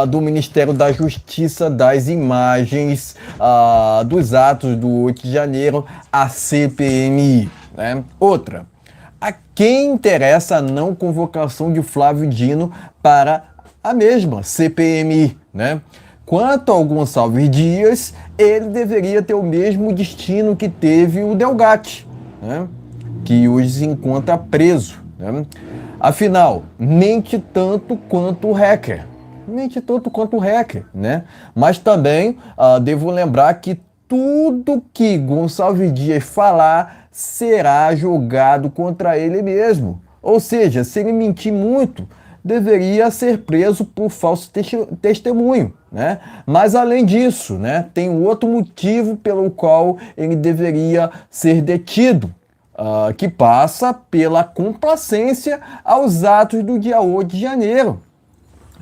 do Ministério da Justiça das imagens dos atos do 8 de janeiro, a CPMI, né? Outra, a quem interessa a não convocação de Flávio Dino para a mesma CPMI, né? Quanto ao Gonçalves Dias, ele deveria ter o mesmo destino que teve o Delgatti, né? Que hoje se encontra preso, né? Afinal, mente tanto quanto o hacker. Mente tanto quanto o hacker, né? Mas também devo lembrar que tudo que Gonçalves Dias falar será julgado contra ele mesmo. Ou seja, se ele mentir muito, deveria ser preso por falso testemunho, né? Mas além disso, né, tem outro motivo pelo qual ele deveria ser detido, que passa pela complacência aos atos do dia 8 de janeiro.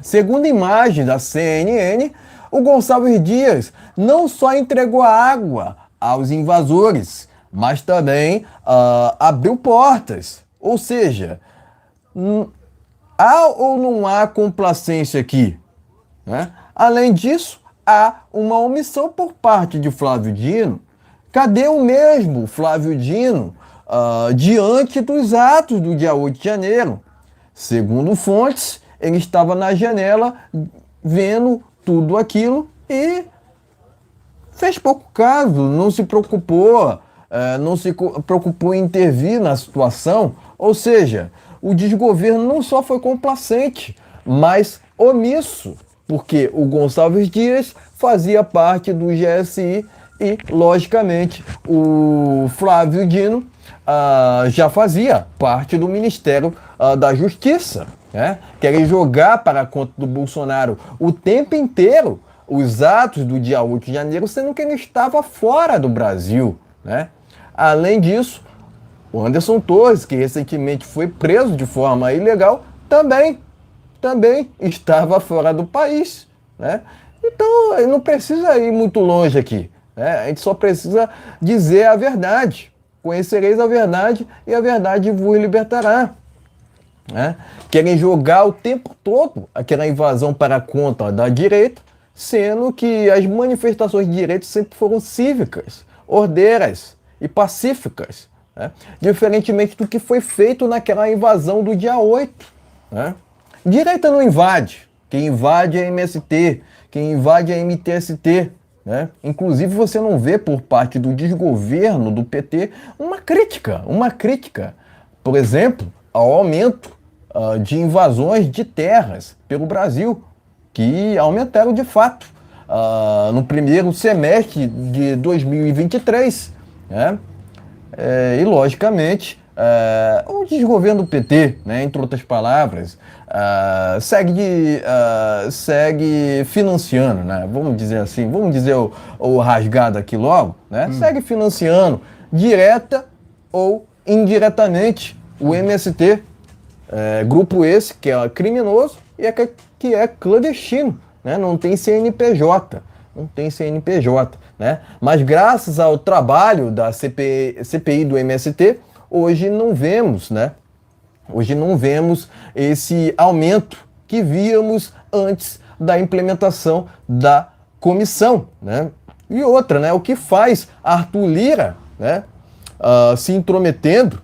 Segundo imagens da CNN, o Gonçalves Dias não só entregou água aos invasores, mas também abriu portas. Ou seja, há ou não há complacência aqui, né? Além disso, há uma omissão por parte de Flávio Dino. Cadê o mesmo Flávio Dino diante dos atos do dia 8 de janeiro? Segundo fontes, ele estava na janela vendo tudo aquilo e fez pouco caso, não se preocupou, em intervir na situação. Ou seja, o desgoverno não só foi complacente, mas omisso, porque o Gonçalves Dias fazia parte do GSI e, logicamente, o Flávio Dino já fazia parte do Ministério da Justiça, né? Querem jogar para a conta do Bolsonaro o tempo inteiro os atos do dia 8 de janeiro, sendo que ele estava fora do Brasil, né? Além disso, o Anderson Torres, que recentemente foi preso de forma ilegal, também estava fora do país, né? Então, não precisa ir muito longe aqui, né? A gente só precisa dizer a verdade. Conhecereis a verdade e a verdade vos libertará, né? Querem jogar o tempo todo aquela invasão para a conta da direita, sendo que as manifestações de direita sempre foram cívicas, ordeiras e pacíficas, né? Diferentemente do que foi feito naquela invasão do dia 8, né? Direita não invade. Quem invade é a MST, quem invade é a MTST, né? Inclusive você não vê por parte do desgoverno do PT uma crítica, por exemplo, ao aumento de invasões de terras pelo Brasil, que aumentaram de fato no primeiro semestre de 2023, né? E, logicamente, o desgoverno do PT, né, entre outras palavras, segue financiando, né? Vamos dizer assim, vamos dizer o rasgado aqui logo, né? Segue financiando, direta ou indiretamente, o MST, grupo esse que é criminoso e que é clandestino, né? Não tem CNPJ, né? Mas graças ao trabalho da CPI do MST, hoje não vemos, né? Hoje não vemos esse aumento que víamos antes da implementação da comissão, né? E outra, né? O que faz Arthur Lira, né, se intrometendo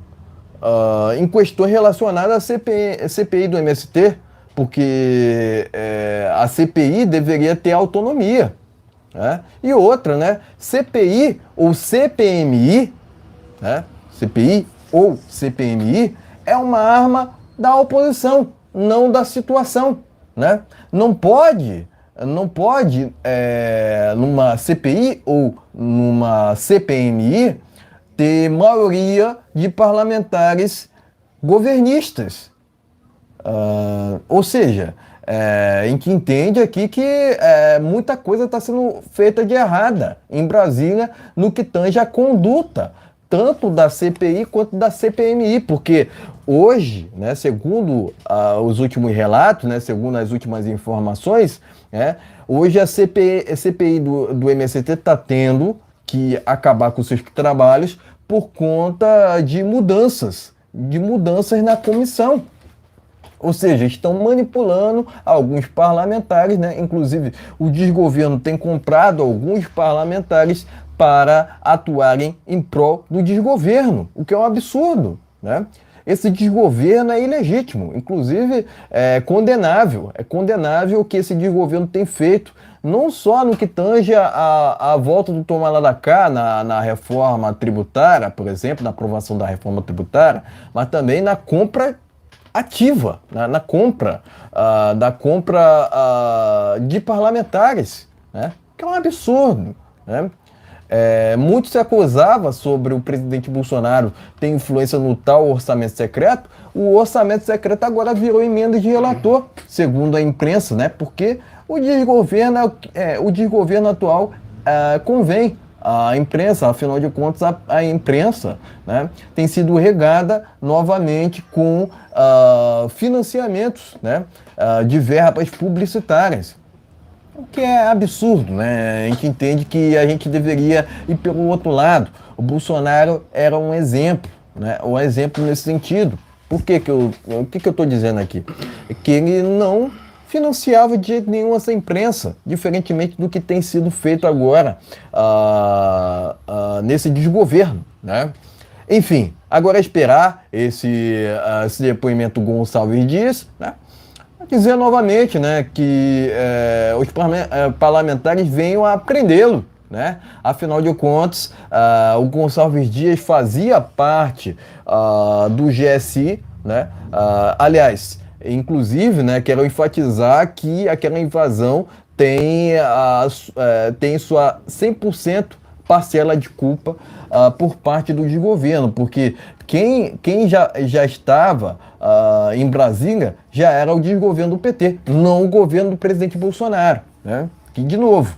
em questões relacionadas à CPI do MST, porque a CPI deveria ter autonomia. né? E outra, né? CPI ou CPMI, né? CPI ou CPMI é uma arma da oposição, não da situação, né? Não pode, numa CPI ou numa CPMI ter maioria de parlamentares governistas. Ou seja, a gente entende aqui que muita coisa está sendo feita de errada em Brasília no que tange a conduta, tanto da CPI quanto da CPMI, porque hoje, né, segundo os últimos relatos, né, segundo as últimas informações, né, hoje a CPI do MST está tendo que acabar com seus trabalhos por conta de mudanças na comissão. Ou seja, estão manipulando alguns parlamentares, né? Inclusive, o desgoverno tem comprado alguns parlamentares para atuarem em prol do desgoverno, o que é um absurdo, né? Esse desgoverno é ilegítimo, inclusive é condenável. É condenável o que esse desgoverno tem feito, não só no que tange a volta do toma lá da cá na reforma tributária, por exemplo, na aprovação da reforma tributária, mas também na compra ativa, na compra, de parlamentares, né? Que é um absurdo, né? Muito se acusava sobre o presidente Bolsonaro ter influência no tal orçamento secreto. O orçamento secreto agora virou emenda de relator, segundo a imprensa, né? Porque o desgoverno atual convém a imprensa, afinal de contas, a imprensa, né, tem sido regada novamente com financiamentos, né, de verbas publicitárias. O que é absurdo, né? A gente entende que a gente deveria ir pelo outro lado. O Bolsonaro era um exemplo, né? Um exemplo nesse sentido. O que eu estou dizendo aqui? É que ele não financiava de jeito nenhum essa imprensa, diferentemente do que tem sido feito agora nesse desgoverno, né? Enfim, agora é esperar esse depoimento do Gonçalves Dias, né? Dizer novamente, né, que os parlamentares venham a prendê-lo, né? Afinal de contas, o Gonçalves Dias fazia parte do GSI, né? Aliás, inclusive, né, quero enfatizar que aquela invasão tem sua 100% parcela de culpa por parte do desgoverno, porque quem já estava em Brasília já era o desgoverno do PT, não o governo do presidente Bolsonaro, né? Que, de novo,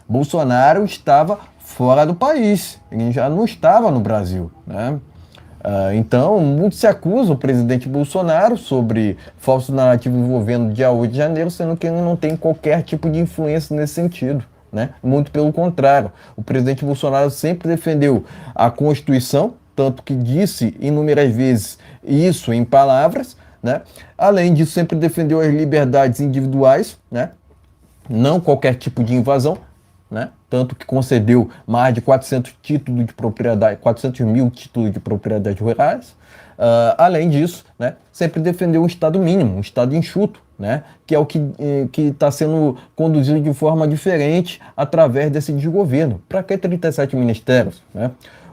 Bolsonaro estava fora do país, ele já não estava no Brasil, né? Então, muito se acusa o presidente Bolsonaro sobre falso narrativo envolvendo dia 8 de janeiro, sendo que ele não tem qualquer tipo de influência nesse sentido, né? Muito pelo contrário, o presidente Bolsonaro sempre defendeu a Constituição, tanto que disse inúmeras vezes isso em palavras, né? Além disso, sempre defendeu as liberdades individuais, né? Não qualquer tipo de invasão, né? Tanto que concedeu mais de 400 títulos de propriedade, 400 mil títulos de propriedade rurais. Além disso, né, sempre defendeu um Estado mínimo, um Estado enxuto, né, que é o que está sendo conduzido de forma diferente através desse desgoverno. Para que 37 ministérios? Né?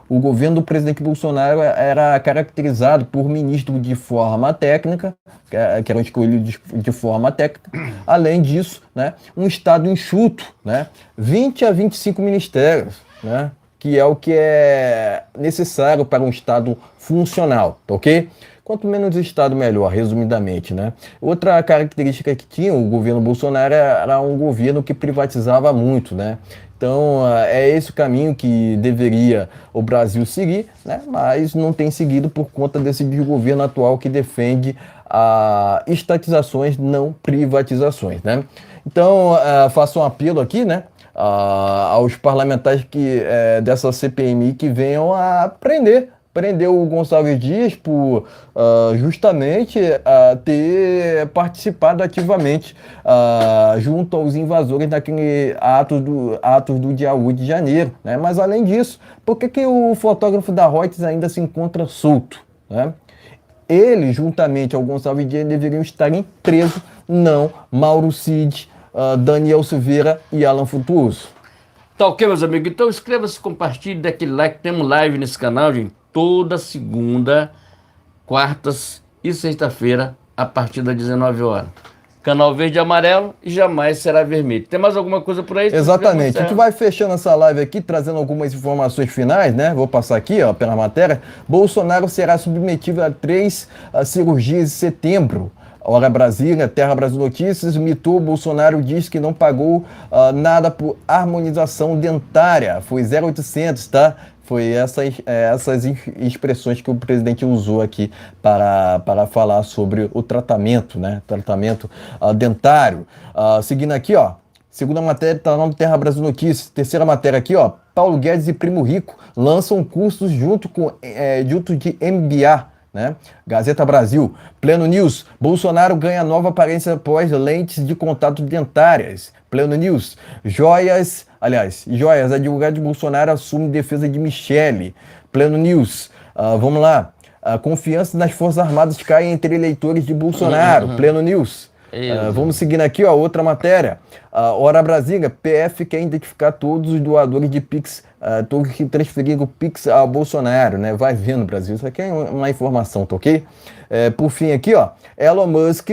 O governo do presidente Bolsonaro era caracterizado por ministros de forma técnica, que eram escolhidos de forma técnica. Além disso, né, um Estado enxuto, né, 20 a 25 ministérios, né, que é o que é necessário para um Estado funcional, tá ok? Quanto menos Estado, melhor, resumidamente, né? Outra característica que tinha o governo Bolsonaro era um governo que privatizava muito, né? Então, é esse o caminho que deveria o Brasil seguir, né? Mas não tem seguido por conta desse desgoverno atual que defende estatizações, não privatizações, né? Então, faço um apelo aqui, né? Aos parlamentares dessa CPMI que venham a prender o Gonçalves Dias por justamente ter participado ativamente junto aos invasores daquele atos do dia 8 de janeiro, né? Mas além disso, por que o fotógrafo da Reuters ainda se encontra solto, né? Ele, juntamente ao Gonçalves Dias, deveriam estar presos, não Mauro Cid, Daniel Silveira e Alan Frutuoso. Tá ok, meus amigos? Então inscreva-se, compartilhe, dê aquele like. Temos live nesse canal, gente, toda segunda, quartas e sexta-feira, a partir das 19 horas. Canal verde e amarelo e jamais será vermelho. Tem mais alguma coisa por aí? Exatamente. A gente vai fechando essa live aqui, trazendo algumas informações finais, né? Vou passar aqui, ó, pela matéria. Bolsonaro será submetido a 3 cirurgias em setembro. Hora Brasília, Terra Brasil Notícias, mitou, Bolsonaro diz que não pagou nada por harmonização dentária. Foi 0,800, tá? Foi essas expressões que o presidente usou aqui para falar sobre o tratamento, né? Tratamento dentário. Seguindo aqui, ó. Segunda matéria está lá no Terra Brasil Notícias. Terceira matéria aqui, ó. Paulo Guedes e Primo Rico lançam cursos junto de MBA. Né? Gazeta Brasil, Pleno News, Bolsonaro ganha nova aparência após lentes de contato dentárias. Pleno News, joias, advogado de Bolsonaro assume defesa de Michele. Pleno News, vamos lá, a confiança nas Forças Armadas cai entre eleitores de Bolsonaro. Pleno News. Vamos seguindo aqui, ó, outra matéria. Hora Brasília, PF quer identificar todos os doadores de Pix, todos que transferiram o Pix ao Bolsonaro, né? Vai vendo, Brasil, isso aqui é uma informação, tá ok? Por fim aqui, ó, Elon Musk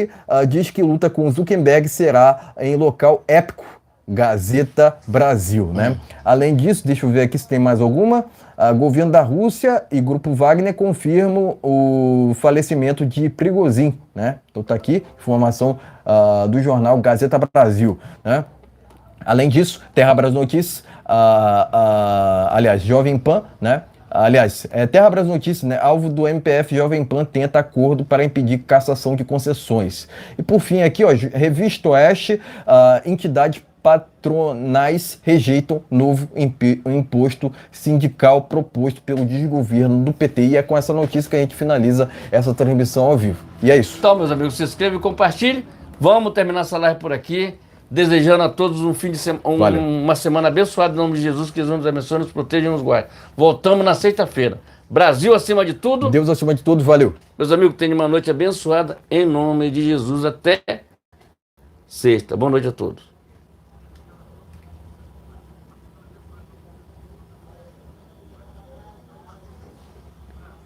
diz que luta com Zuckerberg será em local épico. Gazeta Brasil, né? Além disso, deixa eu ver aqui se tem mais alguma. Governo da Rússia e Grupo Wagner confirmam o falecimento de Prigozhin, né? Então tá aqui, informação do jornal Gazeta Brasil, né? Além disso, Terra Brasil Notícias, Jovem Pan, né? Terra Brasil Notícias, né? Alvo do MPF, Jovem Pan tenta acordo para impedir cassação de concessões. E por fim aqui, ó, Revista Oeste, entidades patronais rejeitam novo imposto sindical proposto pelo desgoverno do PT. E é com essa notícia que a gente finaliza essa transmissão ao vivo. E é isso. Então, meus amigos, se inscreva e compartilhe. Vamos terminar essa live por aqui. Desejando a todos um fim de semana, uma semana abençoada em nome de Jesus, que Jesus nos abençoe, nos proteja e nos guarde. Voltamos na sexta-feira. Brasil acima de tudo. Deus acima de tudo, valeu. Meus amigos, tenham uma noite abençoada em nome de Jesus. Até sexta. Boa noite a todos.